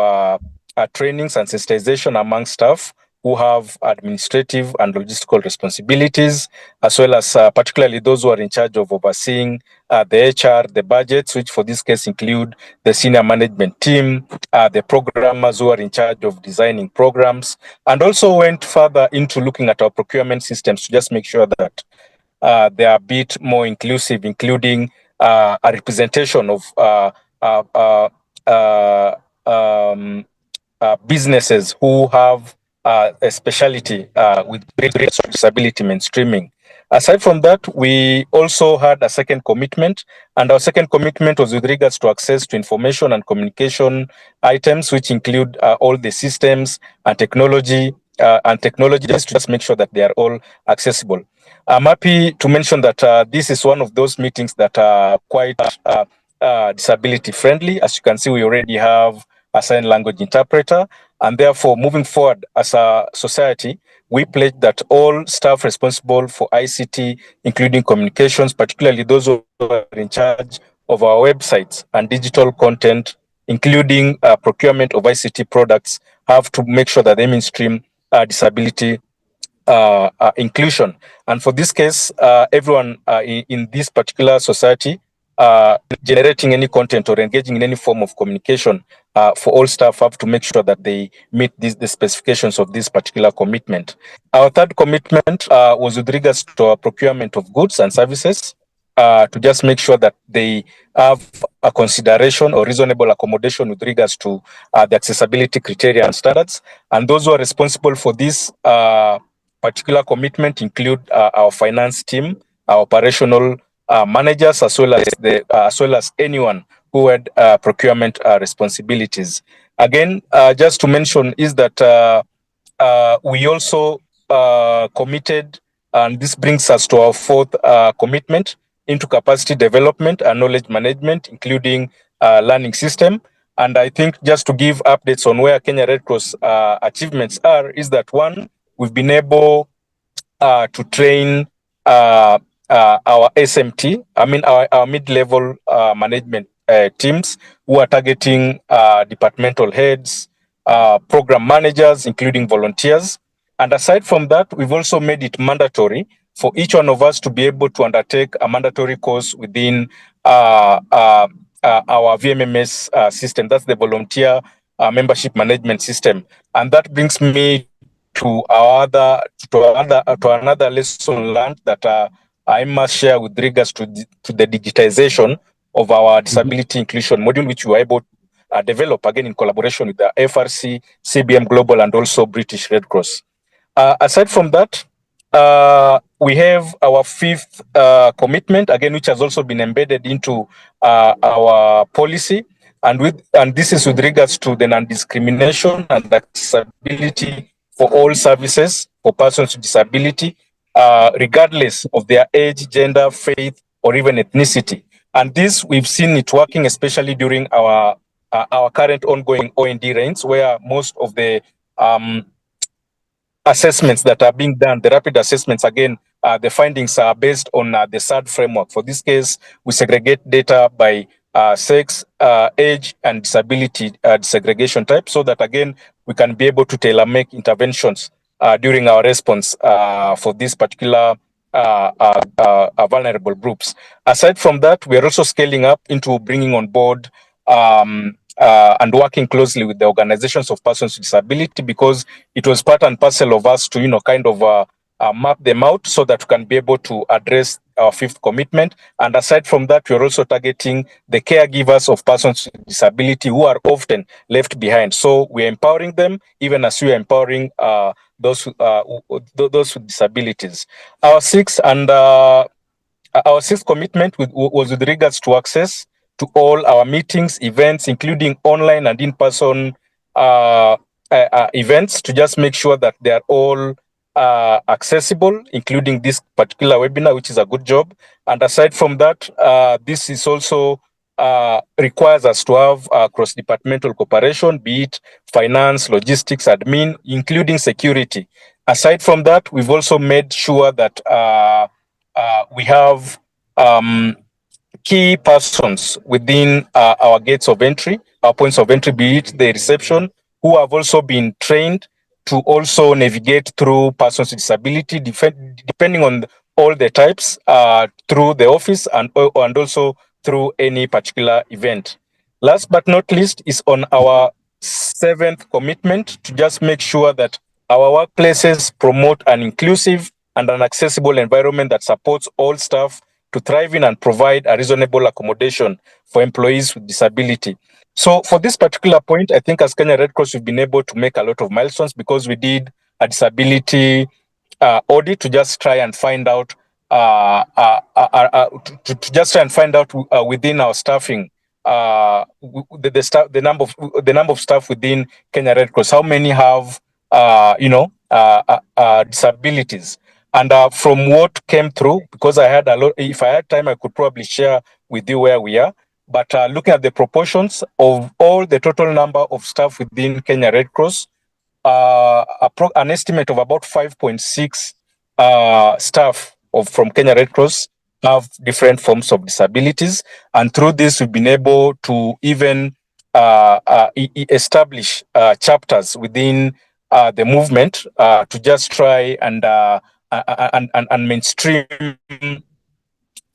trainings and sensitization among staff who have administrative and logistical responsibilities, as well as particularly those who are in charge of overseeing the HR, the budgets, which for this case include the senior management team, the programmers who are in charge of designing programs, and also went further into looking at our procurement systems to just make sure that they are a bit more inclusive, including a representation of businesses who have a specialty with disability mainstreaming. Aside from that, we also had a second commitment, and our second commitment was with regards to access to information and communication items, which include all the systems and technology, just to just make sure that they are all accessible. I'm happy to mention that this is one of those meetings that are quite disability friendly. As you can see, we already have a sign language interpreter, and therefore moving forward as a society, we pledge that all staff responsible for ICT, including communications, particularly those who are in charge of our websites and digital content, including procurement of ICT products, have to make sure that they mainstream disability inclusion. And for this case, everyone in this particular society generating any content or engaging in any form of communication for all staff have to make sure that they meet the specifications of this particular commitment. Our third commitment was with regards to our procurement of goods and services to just make sure that they have a consideration or reasonable accommodation with regards to the accessibility criteria and standards. And those who are responsible for this particular commitment include our finance team, our operational managers, as well as anyone who had procurement responsibilities. Again, just to mention is that we also committed, and this brings us to our fourth commitment into capacity development and knowledge management, including learning system. And I think just to give updates on where Kenya Red Cross achievements are, is that one, we've been able to train our SMT, our mid-level management teams who are targeting departmental heads, program managers, including volunteers. And aside from that, we've also made it mandatory for each one of us to be able to undertake a mandatory course within our VMMS system. That's the volunteer membership management system. And that brings me to another lesson learned that I must share with regards to the digitization of our disability inclusion module, which we were able to develop again in collaboration with the FRC, CBM Global, and also British Red Cross. Aside from that, we have our fifth commitment, again, which has also been embedded into our policy. And this is with regards to the non-discrimination and accessibility for all services for persons with disability, regardless of their age, gender, faith, or even ethnicity. And this, we've seen it working, especially during our current ongoing OND reigns, where most of the assessments that are being done, the rapid assessments, again, the findings are based on the SAD framework. For this case, we segregate data by sex, age, and disability segregation type, so that, again, we can be able to tailor-make interventions during our response for these particular vulnerable groups. Aside from that, we are also scaling up into bringing on board and working closely with the organizations of persons with disability, because it was part and parcel of us to, kind of map them out so that we can be able to address our fifth commitment. And aside from that, we're also targeting the caregivers of persons with disability who are often left behind. So we're empowering them, even as we are empowering those with disabilities. Our sixth commitment was with regards to access to all our meetings, events, including online and in-person events, to just make sure that they are all accessible, including this particular webinar, which is a good job. And aside from that, this is also requires us to have cross-departmental cooperation, be it finance, logistics, admin, including security. Aside from that, we've also made sure that we have key persons within our gates of entry, our points of entry, be it the reception, who have also been trained to also navigate through persons with disability, depending on all the types, through the office and also through any particular event. Last but not least is on our seventh commitment, to just make sure that our workplaces promote an inclusive and an accessible environment that supports all staff to thrive in and provide a reasonable accommodation for employees with disability. So for this particular point, I think as Kenya Red Cross, we've been able to make a lot of milestones, because we did a disability audit to just try and find out within our staffing, the number of staff within Kenya Red Cross, how many have disabilities. And from what came through, because I had a lot, if I had time, I could probably share with you where we are. But looking at the proportions of all the total number of staff within Kenya Red Cross, an estimate of about 5.6 staff from Kenya Red Cross have different forms of disabilities. And through this, we've been able to even establish chapters within the movement to just try and mainstream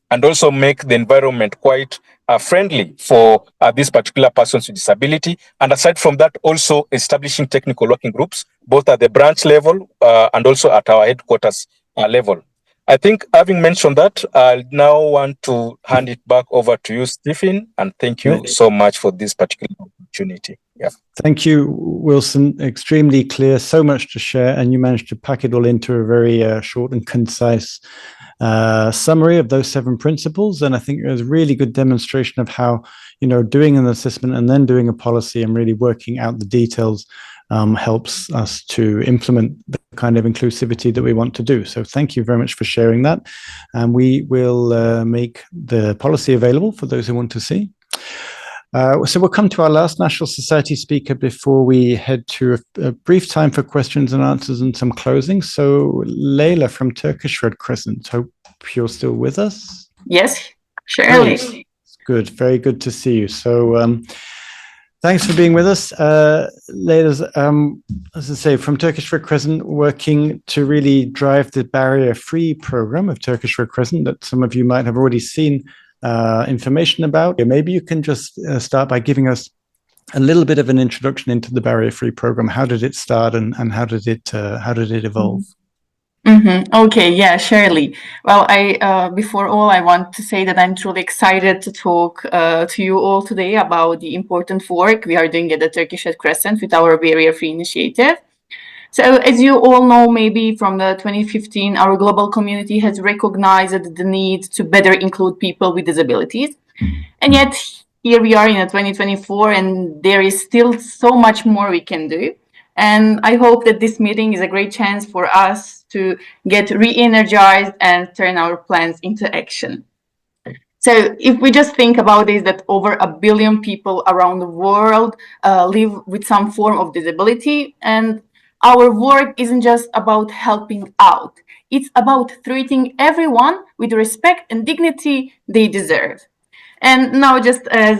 and also make the environment quite friendly for these particular persons with disability. And aside from that, also establishing technical working groups, both at the branch level and also at our headquarters level. I think, having mentioned that, I now want to hand it back over to you, Stephen, and thank you so much for this particular opportunity. Yeah. Thank you, Wilson. Extremely clear, so much to share, and you managed to pack it all into a very short and concise summary of those 7 principles. And I think it was a really good demonstration of how, doing an assessment and then doing a policy and really working out the details helps us to implement the kind of inclusivity that we want to do. So thank you very much for sharing that. And we will make the policy available for those who want to see. So we'll come to our last National Society speaker before we head to a brief time for questions and answers and some closing. So Leyla from Turkish Red Crescent, hope you're still with us. Yes, surely. Great. Good, very good to see you. So thanks for being with us. Leyla's, as I say, from Turkish Red Crescent, working to really drive the barrier-free program of Turkish Red Crescent that some of you might have already seen information about. Maybe you can just start by giving us a little bit of an introduction into the barrier-free program. How did it start, and how did it evolve? Okay, yeah, surely. Well, before all, I want to say that I'm truly excited to talk to you all today about the important work we are doing at the Turkish Red Crescent with our barrier-free initiative. So as you all know, maybe from the 2015, our global community has recognized the need to better include people with disabilities. And yet here we are in 2024, and there is still so much more we can do. And I hope that this meeting is a great chance for us to get re-energized and turn our plans into action. So if we just think about this, that over 1 billion people around the world live with some form of disability, and our work isn't just about helping out. It's about treating everyone with the respect and dignity they deserve. And now, just as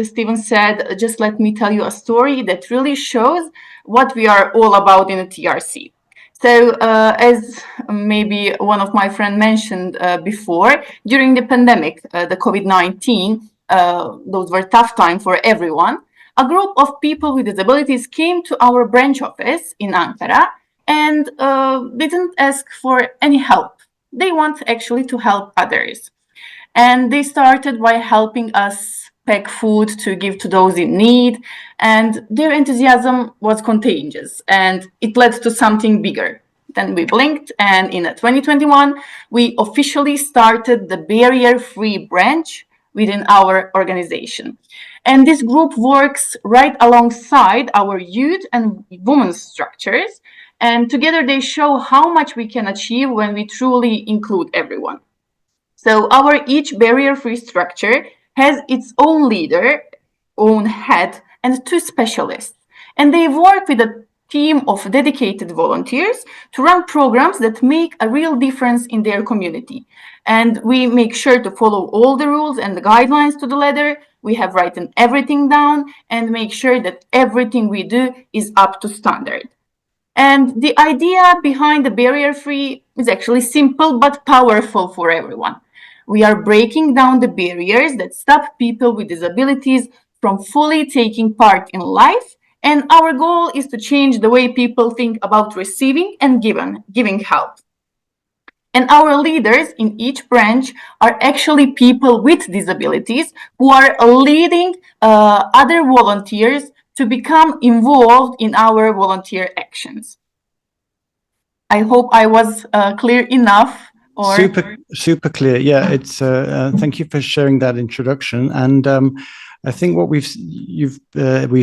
Stephen said, just let me tell you a story that really shows what we are all about in the TRC. So as maybe one of my friends mentioned before, during the pandemic, the COVID-19, those were tough times for everyone. A group of people with disabilities came to our branch office in Ankara and didn't ask for any help. They want actually to help others. And they started by helping us pack food to give to those in need. And their enthusiasm was contagious, and it led to something bigger. Then we blinked, and in 2021, we officially started the barrier-free branch within our organization. And this group works right alongside our youth and women's structures. And together they show how much we can achieve when we truly include everyone. So our each barrier-free structure has its own leader, own head, and 2 specialists. And they work with a team of dedicated volunteers to run programs that make a real difference in their community. And we make sure to follow all the rules and the guidelines to the letter. We have written everything down and make sure that everything we do is up to standard. And the idea behind the barrier-free is actually simple but powerful for everyone. We are breaking down the barriers that stop people with disabilities from fully taking part in life. And our goal is to change the way people think about receiving and giving help. And our leaders in each branch are actually people with disabilities who are leading other volunteers to become involved in our volunteer actions. I hope I was clear enough. Super clear. Yeah, it's. Thank you for sharing that introduction. And I think what we've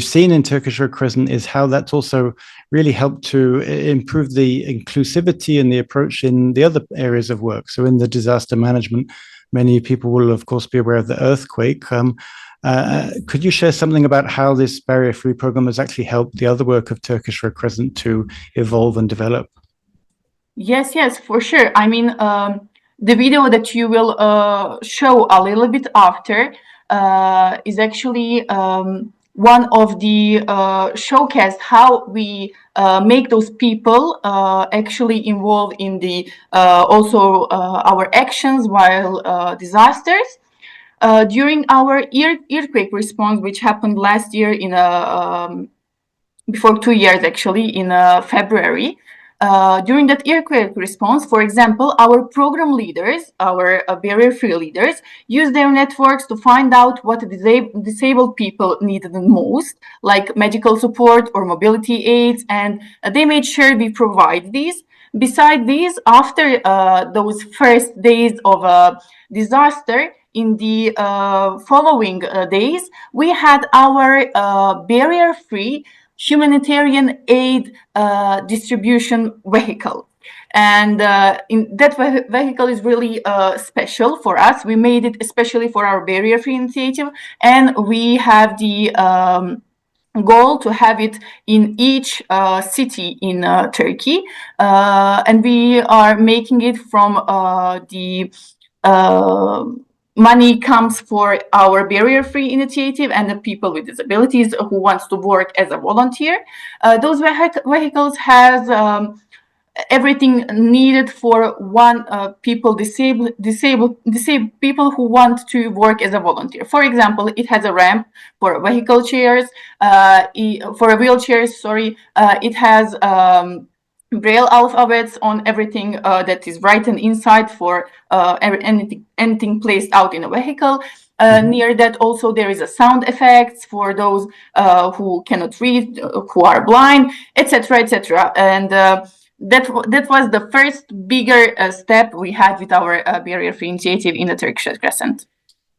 seen in Turkish Red Crescent is how that's also really helped to improve the inclusivity and the approach in the other areas of work. So in the disaster management, many people will of course be aware of the earthquake. Could you share something about how this barrier-free program has actually helped the other work of Turkish Red Crescent to evolve and develop? Yes, for sure. I mean, the video that you will show a little bit after is actually one of the showcase how we make those people actually involved in the also our actions while disasters. During our earthquake response, which happened last year in before 2 years actually in February. During that earthquake response, for example, our program leaders, our barrier-free leaders, use their networks to find out what disabled people needed the most, like medical support or mobility aids, and they made sure we provide these. Beside these, after those first days of disaster, in the following days, we had our barrier-free humanitarian aid distribution vehicle. And that vehicle is really special for us. We made it especially for our barrier-free initiative, and we have the goal to have it in each city in Turkey, and we are making it from the money comes for our barrier-free initiative and the people with disabilities who wants to work as a volunteer. Those vehicles has everything needed for disabled people who want to work as a volunteer. For example, it has a ramp for vehicle chairs, for wheelchairs. It has Braille alphabets on everything that is written inside for anything placed out in a vehicle. Near that also there is a sound effects for those who cannot read, who are blind, etc., etc. And that was the first bigger step we had with our barrier-free initiative in the Turkish Red Crescent.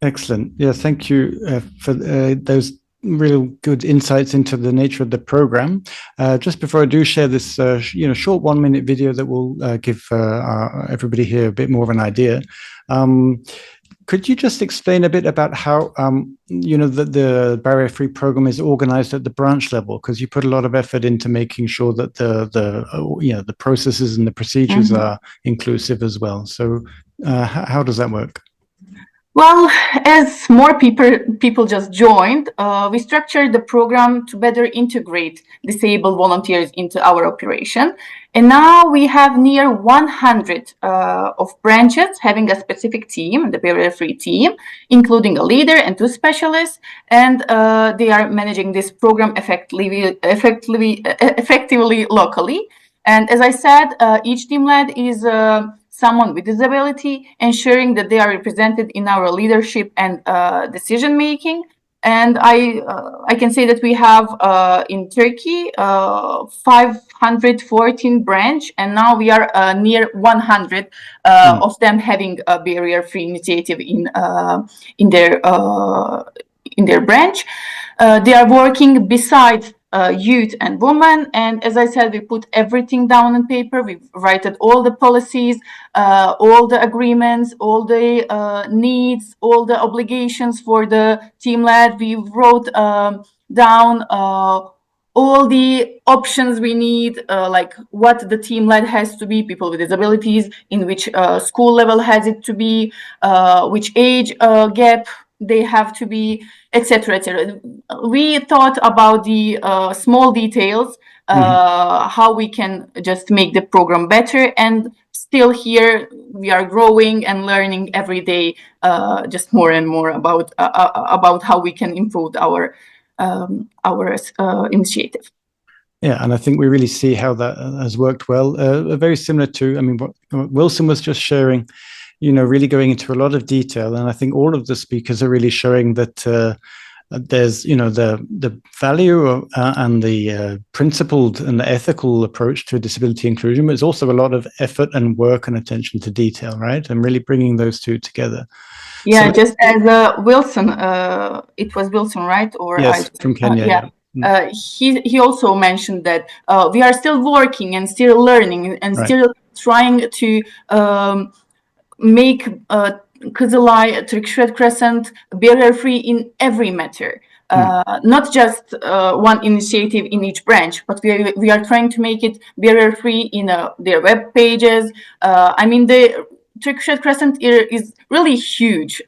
Excellent. Yeah, thank you for those real good insights into the nature of the program. Just before I do share this, short 1-minute video that will give everybody here a bit more of an idea. Could you just explain a bit about how, the barrier-free program is organized at the branch level? Because you put a lot of effort into making sure that the processes and the procedures are inclusive as well. So how does that work? Well, as more people just joined, we structured the program to better integrate disabled volunteers into our operation. And now we have near 100 of branches having a specific team, the barrier-free team, including a leader and 2 specialists, and they are managing this program effectively locally. And as I said, each team lead is someone with disability, ensuring that they are represented in our leadership and decision making. And I can say that we have in Turkey 514 branch, and now we are near 100 of them having a barrier-free initiative in their branch. They are working besides youth and women, and as I said, we put everything down on paper. We write all the policies, all the agreements, all the needs, all the obligations for the team lead. We wrote down all the options we need, like what the team lead has to be, people with disabilities, in which school level has it to be, which age gap they have to be, etc., etc. We thought about the small details, how we can just make the program better, and still here we are growing and learning every day, just more and more about how we can improve our initiative. Yeah, and I think we really see how that has worked well. Very similar to, what Wilson was just sharing. Really going into a lot of detail, and I think all of the speakers are really showing that there's, the value and the principled and the ethical approach to disability inclusion, but it's also a lot of effort and work and attention to detail, right? And really bringing those two together. Yeah, so, just as Wilson, it was Wilson, right? Or yes, from Kenya. Yeah. He also mentioned that we are still working and still learning and still trying to make Kızılay, Turkish Red Crescent barrier-free in every matter, not just one initiative in each branch, but we are trying to make it barrier-free in their web pages. The Turkish Red Crescent is really huge.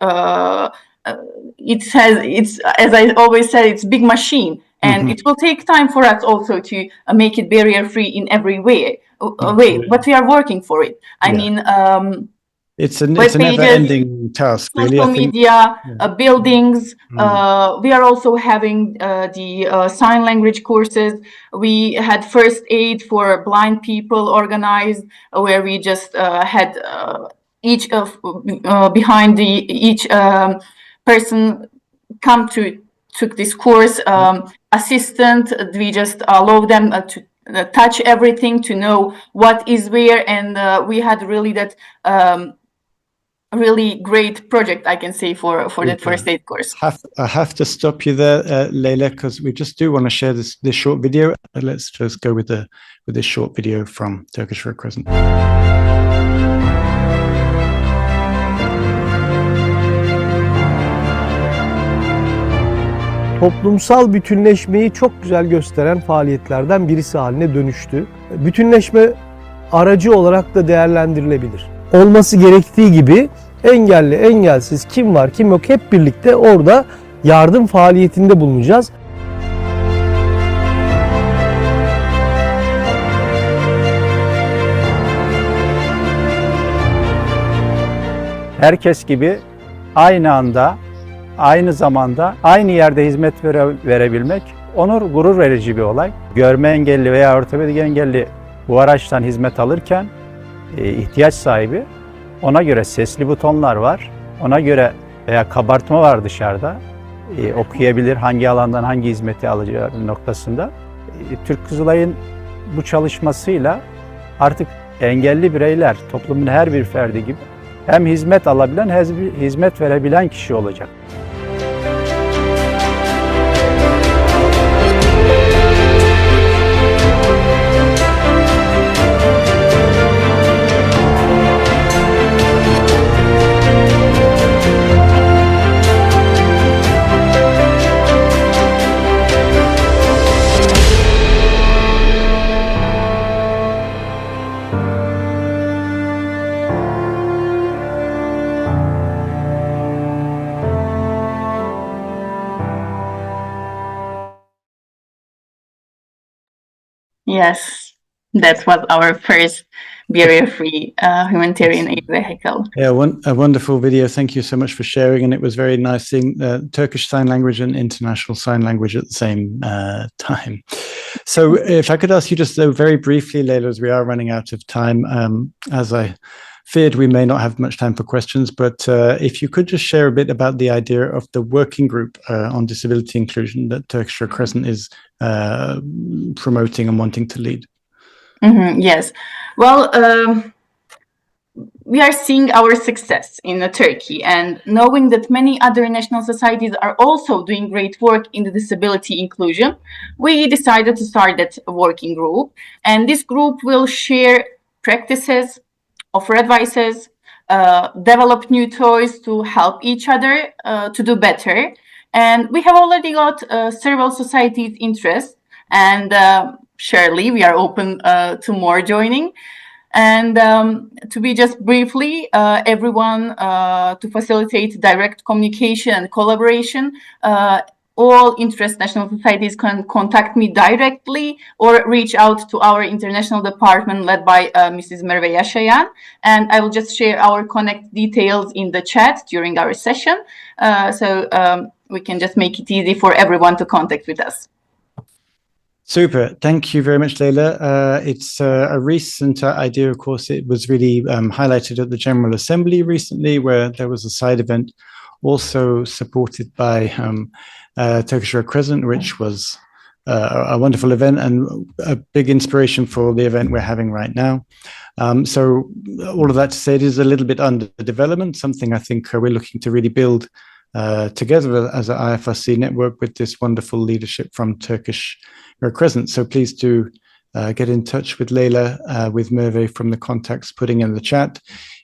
It's as I always said, it's big machine, and it will take time for us also to make it barrier-free in every way. But we are working for it. It's a never-ending task, really. Social media, buildings. We are also having the sign language courses. We had first aid for blind people organized, where we just had each person took this course. Assistant, we just allow them touch everything, to know what is where, and we had really that really great project, I can say, for that first aid course. I have to stop you there, Leyla, because we just do want to share this short video. Let's just go with this short video from Turkish Red Crescent. Toplumsal bütünleşmeyi çok güzel gösteren faaliyetlerden birisi haline dönüştü. Bütünleşme aracı olarak da değerlendirilebilir. Olması gerektiği gibi engelli, engelsiz, kim var, kim yok hep birlikte orada yardım faaliyetinde bulunacağız. Herkes gibi aynı anda, aynı zamanda, aynı yerde hizmet verebilmek onur, gurur verici bir olay. Görme engelli veya ortopedik engelli bu araçtan hizmet alırken ihtiyaç sahibi, ona göre sesli butonlar var, ona göre veya kabartma var dışarıda, okuyabilir hangi alandan hangi hizmeti alacağı noktasında. Türk Kızılay'ın bu çalışmasıyla artık engelli bireyler toplumun her bir ferdi gibi hem hizmet alabilen hem hizmet verebilen kişi olacak. Yes, that was our first barrier-free humanitarian aid vehicle. Yeah, a wonderful video. Thank you so much for sharing. And it was very nice seeing Turkish Sign Language and International Sign Language at the same time. So if I could ask you just very briefly, Leyla, as we are running out of time, as I feared we may not have much time for questions, but if you could just share a bit about the idea of the working group on disability inclusion that Turkish Red Crescent is promoting and wanting to lead. Yes. Well, we are seeing our success in Turkey, and knowing that many other national societies are also doing great work in the disability inclusion, we decided to start that working group. And this group will share practices, offer advices, develop new toys to help each other to do better. And we have already got several societies' interest, and surely we are open to more joining. And to be just briefly, everyone to facilitate direct communication and collaboration, all interest national societies can contact me directly or reach out to our international department led by Mrs. Merve Yaşayan. And I will just share our connect details in the chat during our session. So we can just make it easy for everyone to contact with us. Super. Thank you very much, Leyla. It's a recent idea, of course. It was really highlighted at the General Assembly recently, where there was a side event also supported by Turkish Red Crescent, which was a wonderful event and a big inspiration for the event we're having right now. So all of that to say, it is a little bit under development, something I think we're looking to really build together as an IFRC network with this wonderful leadership from Turkish Red Crescent. So please do get in touch with Leyla, with Merve from the contacts putting in the chat.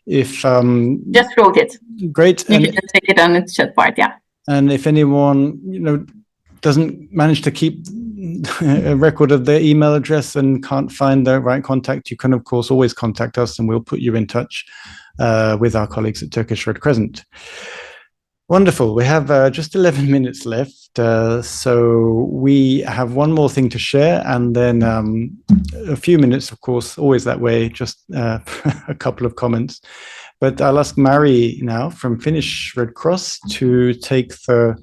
If just wrote it. Great. You can just take it on the chat part, yeah. And if anyone doesn't manage to keep a record of their email address and can't find the right contact, you can of course always contact us, and we'll put you in touch with our colleagues at Turkish Red Crescent. Wonderful. We have just 11 minutes left, so we have one more thing to share, and then a few minutes, of course, always that way, just a couple of comments. But I'll ask Mari now from Finnish Red Cross to take the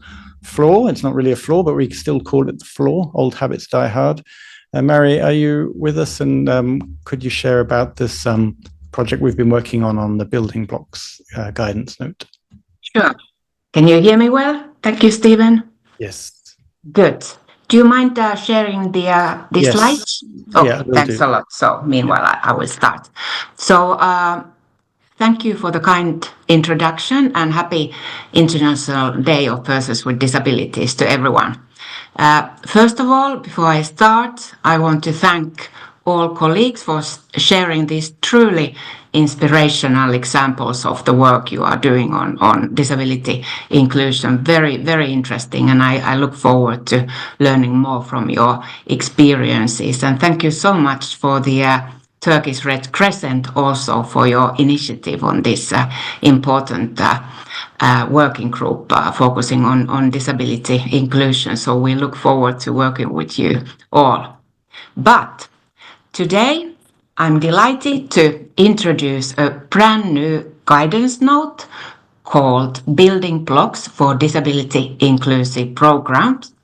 floor. It's not really a floor, but we still call it the floor. Old habits die hard. Mari, are you with us? And could you share about this project we've been working on the building blocks guidance note? Sure. Can you hear me well? Thank you, Stephen. Yes. Good. Do you mind sharing the Yes. slides? Okay, Yeah, will thanks do. a lot. So meanwhile, I will start. So thank you for the kind introduction and happy International Day of Persons with Disabilities to everyone. First of all, before I start, I want to thank all colleagues for sharing these truly inspirational examples of the work you are doing on disability inclusion. Very, very interesting, and I look forward to learning more from your experiences. And thank you so much for the Turkish Red Crescent also for your initiative on this important working group focusing on disability inclusion. So we look forward to working with you all. But today, I'm delighted to introduce a brand new guidance note called Building Blocks for Disability Inclusive Programs,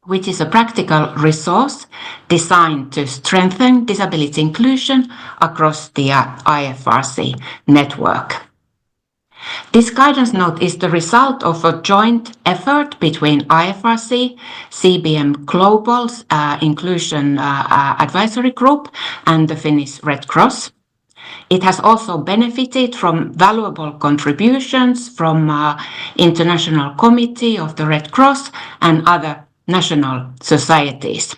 which is a practical resource designed to strengthen disability inclusion across the IFRC network. This guidance note is the result of a joint effort between IFRC, CBM Global's Inclusion Advisory Group, and the Finnish Red Cross. It has also benefited from valuable contributions from International Committee of the Red Cross and other national societies.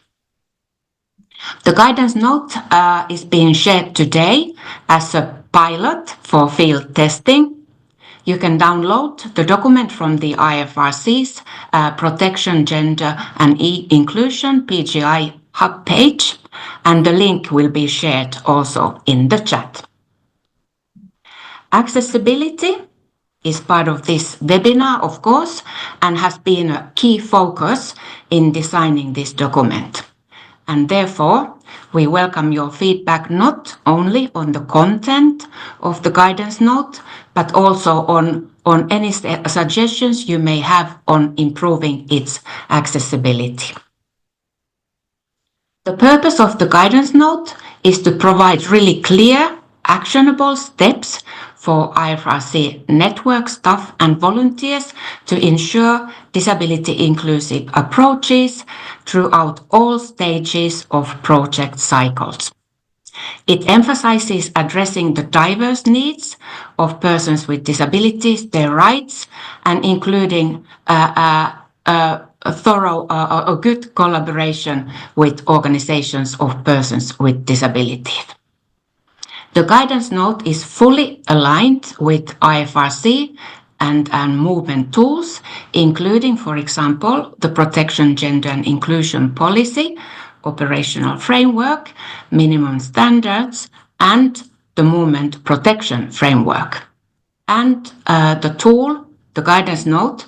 The guidance note is being shared today as a pilot for field testing. You can download the document from the IFRC's Protection, Gender and Inclusion PGI hub page, and the link will be shared also in the chat. Accessibility is part of this webinar, of course, and has been a key focus in designing this document. And therefore, we welcome your feedback not only on the content of the guidance note, but also on any suggestions you may have on improving its accessibility. The purpose of the guidance note is to provide really clear, actionable steps for IFRC network staff and volunteers to ensure disability inclusive approaches throughout all stages of project cycles. It emphasizes addressing the diverse needs of persons with disabilities, their rights, and including a good collaboration with organizations of persons with disabilities. The guidance note is fully aligned with IFRC and movement tools, including, for example, the Protection, Gender and Inclusion Policy, Operational Framework, Minimum Standards, and the Movement Protection Framework. And the guidance note,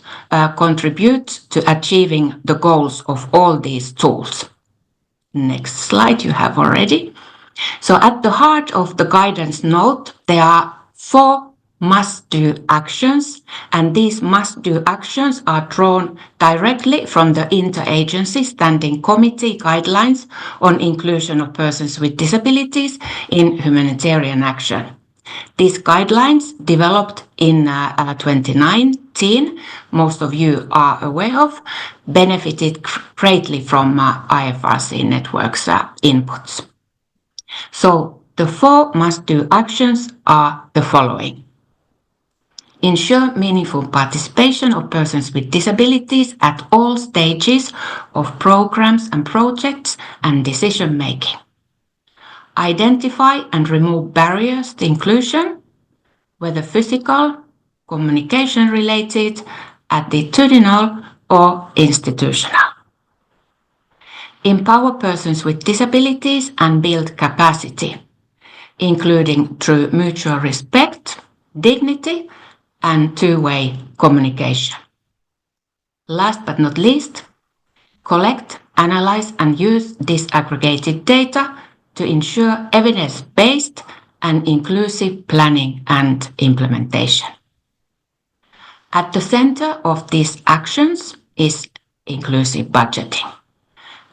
contributes to achieving the goals of all these tools. Next slide you have already. So at the heart of the guidance note, there are 4 must-do actions, and these must-do actions are drawn directly from the Interagency Standing Committee guidelines on inclusion of persons with disabilities in humanitarian action. These guidelines, developed in 2019, most of you are aware of, benefited greatly from IFRC network's inputs. So the 4 must-do actions are the following. Ensure meaningful participation of persons with disabilities at all stages of programs and projects and decision-making. Identify and remove barriers to inclusion, whether physical, communication-related, attitudinal, or institutional. Empower persons with disabilities and build capacity, including through mutual respect, dignity, and two-way communication. Last but not least, collect, analyze, and use disaggregated data to ensure evidence-based and inclusive planning and implementation. At the center of these actions is inclusive budgeting.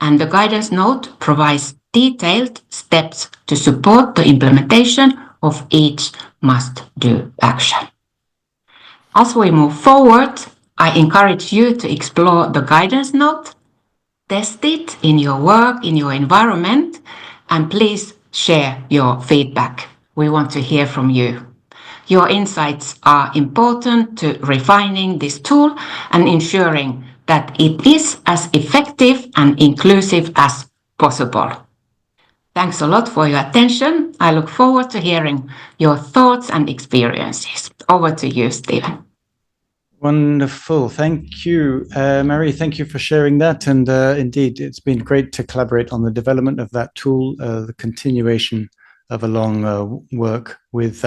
And the guidance note provides detailed steps to support the implementation of each must-do action. As we move forward, I encourage you to explore the guidance note, test it in your work, in your environment, and please share your feedback. We want to hear from you. Your insights are important to refining this tool and ensuring that it is as effective and inclusive as possible. Thanks a lot for your attention. I look forward to hearing your thoughts and experiences. Over to you, Stephen. Wonderful. Thank you, Marie. Thank you for sharing that. And indeed, it's been great to collaborate on the development of that tool, the continuation of a long work with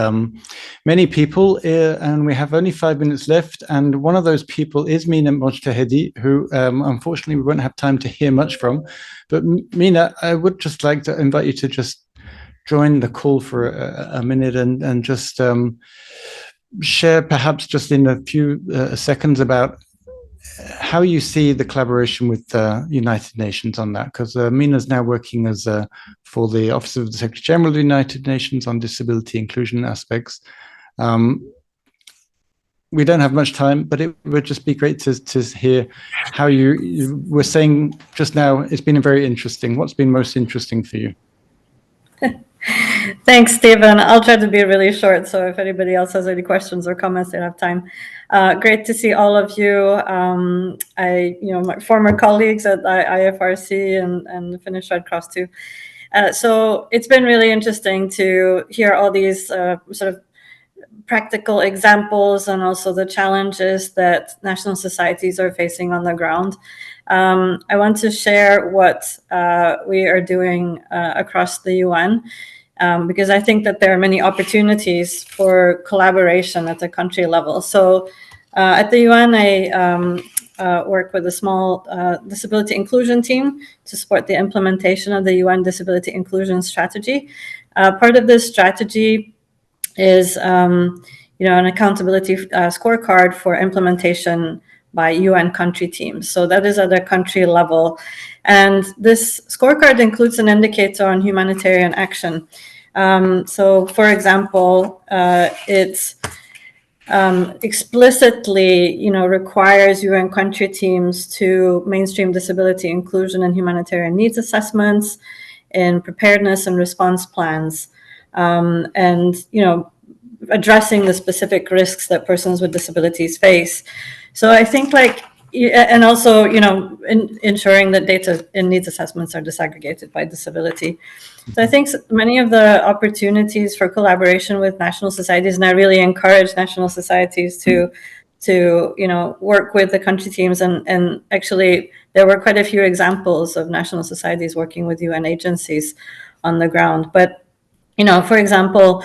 many people. And we have only 5 minutes left. And one of those people is Mina Mojtahedi, who unfortunately we won't have time to hear much from. But Mina, I would just like to invite you to just join the call for a minute and just share perhaps just in a few seconds about how you see the collaboration with the United Nations on that, because Mina's now working as for the Office of the Secretary General of the United Nations on disability inclusion aspects. We don't have much time, but it would just be great to hear how you were saying just now. It's been very interesting. What's been most interesting for you? Thanks, Stephen. I'll try to be really short, so if anybody else has any questions or comments, they have time. Great to see all of you. My former colleagues at IFRC and the Finnish Red Cross too. So it's been really interesting to hear all these sort of practical examples and also the challenges that national societies are facing on the ground. I want to share what we are doing across the UN. Because I think that there are many opportunities for collaboration at the country level. So at the UN, I work with a small disability inclusion team to support the implementation of the UN Disability Inclusion Strategy. Part of this strategy is an accountability scorecard for implementation by UN country teams. So that is at the country level. And this scorecard includes an indicator on humanitarian action. So, for example, it explicitly, requires UN country teams to mainstream disability inclusion and humanitarian needs assessments in preparedness and response plans, and addressing the specific risks that persons with disabilities face. So I think and also, ensuring that data in needs assessments are disaggregated by disability. So I think many of the opportunities for collaboration with national societies, and I really encourage national societies to work with the country teams. And actually, there were quite a few examples of national societies working with UN agencies on the ground. But, for example,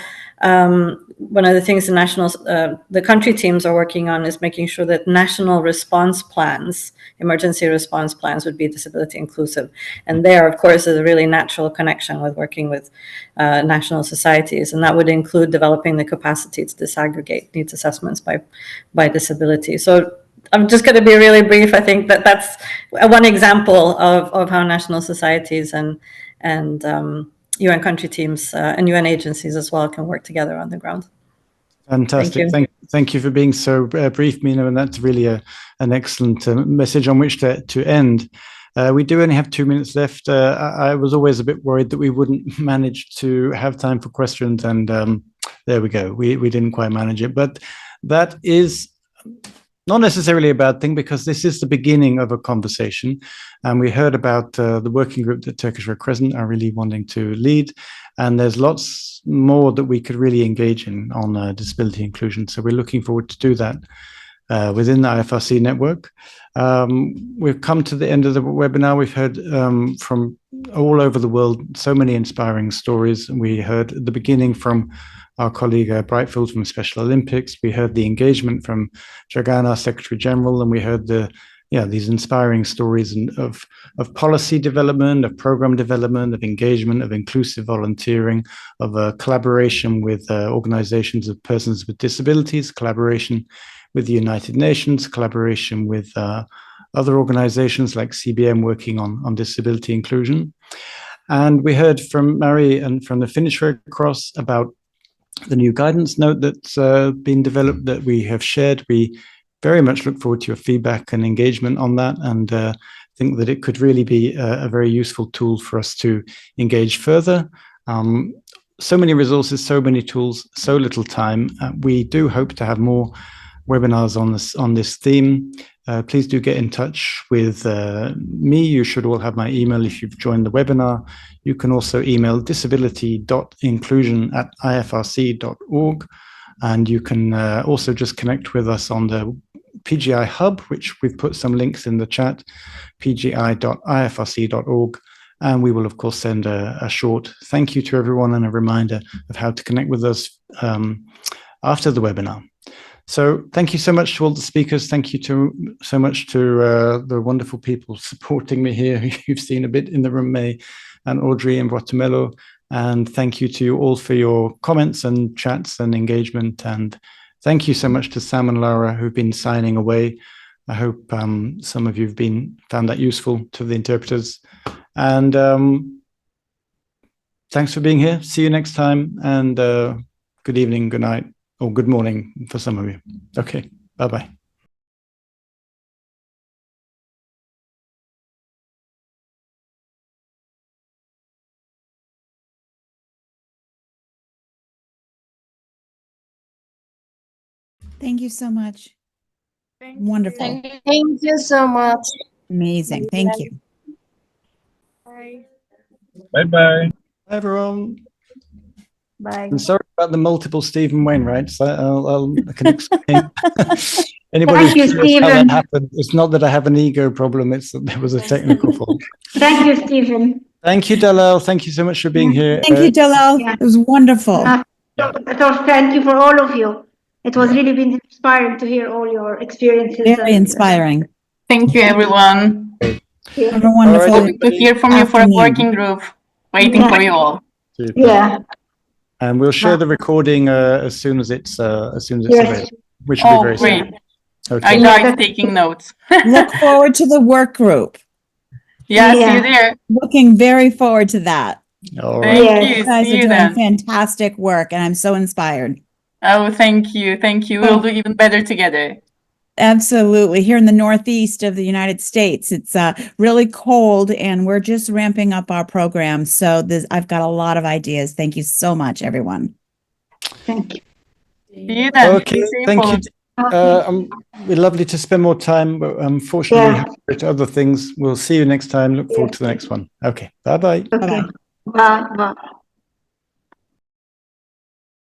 one of the things the country teams are working on is making sure that national response plans, emergency response plans, would be disability inclusive. And there, of course, is a really natural connection with working with national societies. And that would include developing the capacity to disaggregate needs assessments by disability. So I'm just going to be really brief. I think that's one example of how national societies and UN country teams and UN agencies as well can work together on the ground. Fantastic. Thank you for being so brief, Mina, and that's really an excellent message on which to end. We do only have 2 minutes left. I was always a bit worried that we wouldn't manage to have time for questions, and there we go. We didn't quite manage it, but that is not necessarily a bad thing, because this is the beginning of a conversation. And we heard about the working group that Turkish Red Crescent are really wanting to lead. And there's lots more that we could really engage in on disability inclusion. So we're looking forward to do that within the IFRC network. We've come to the end of the webinar. We've heard from all over the world so many inspiring stories. We heard at the beginning from our colleague Brightfield from Special Olympics. We heard the engagement from Dragan, our Secretary General, and we heard these inspiring stories of policy development, of program development, of engagement, of inclusive volunteering, of collaboration with organizations of persons with disabilities, collaboration with the United Nations, collaboration with other organizations like CBM working on disability inclusion. And we heard from Marie and from the Finnish Red Cross about the new guidance note that's been developed that we have shared. We very much look forward to your feedback and engagement on that. And think that it could really be a very useful tool for us to engage further. So many resources, so many tools, so little time. We do hope to have more webinars on this theme. Please do get in touch with me. You should all have my email if you've joined the webinar. You can also email disability.inclusion@ifrc.org. And you can also just connect with us on the PGI Hub, which we've put some links in the chat, pgi.ifrc.org. And we will, of course, send a short thank you to everyone and a reminder of how to connect with us after the webinar. So thank you so much to all the speakers. Thank you so much to the wonderful people supporting me here. You've seen a bit in the room, May and Audrey and Guatemala. And thank you to you all for your comments and chats and engagement. And thank you so much to Sam and Lara who've been signing away. I hope some of you have found that useful to the interpreters. And thanks for being here. See you next time. And good evening, good night, or good morning for some of you. Okay, bye-bye. Thank you so much. Wonderful. Thank you so much. Amazing. Thank you. Bye-bye. Bye, everyone. Bye. I'm sorry about the multiple Stephen Wainwrights. I can explain. Anybody Thank you, curious how that Stephen. happened? It's not that I have an ego problem. It's that there was a technical fault. Thank you, Stephen. Thank you, Dalal. Thank you so much for being here. Thank you, Dalal. Yeah. It was wonderful. So thank you for all of you. It was really been inspiring to hear all your experiences. Very inspiring. Thank you, everyone. Have a wonderful Hope to hear from you for a afternoon. working group. Waiting for you all. Super. Yeah. And we'll share the recording as soon as it's Yes. available, which will be very great. soon. Okay. I like taking notes. Look forward to the work group. Yeah, see you there. Looking very forward to that. All Thank right. you. You guys See are you doing then. fantastic work, and I'm so inspired. Oh, thank you. Thank you. We'll do even better together. Absolutely. Here in the Northeast of the United States, it's really cold, and we're just ramping up our program. So I've got a lot of ideas. Thank you so much, everyone. Thank you. See you then. Okay, Be safe thank all. you. It'd lovely to spend more time, but unfortunately, we have to go to other things. We'll see you next time. Look forward to the next one. Okay, bye-bye. Okay. Bye. Bye.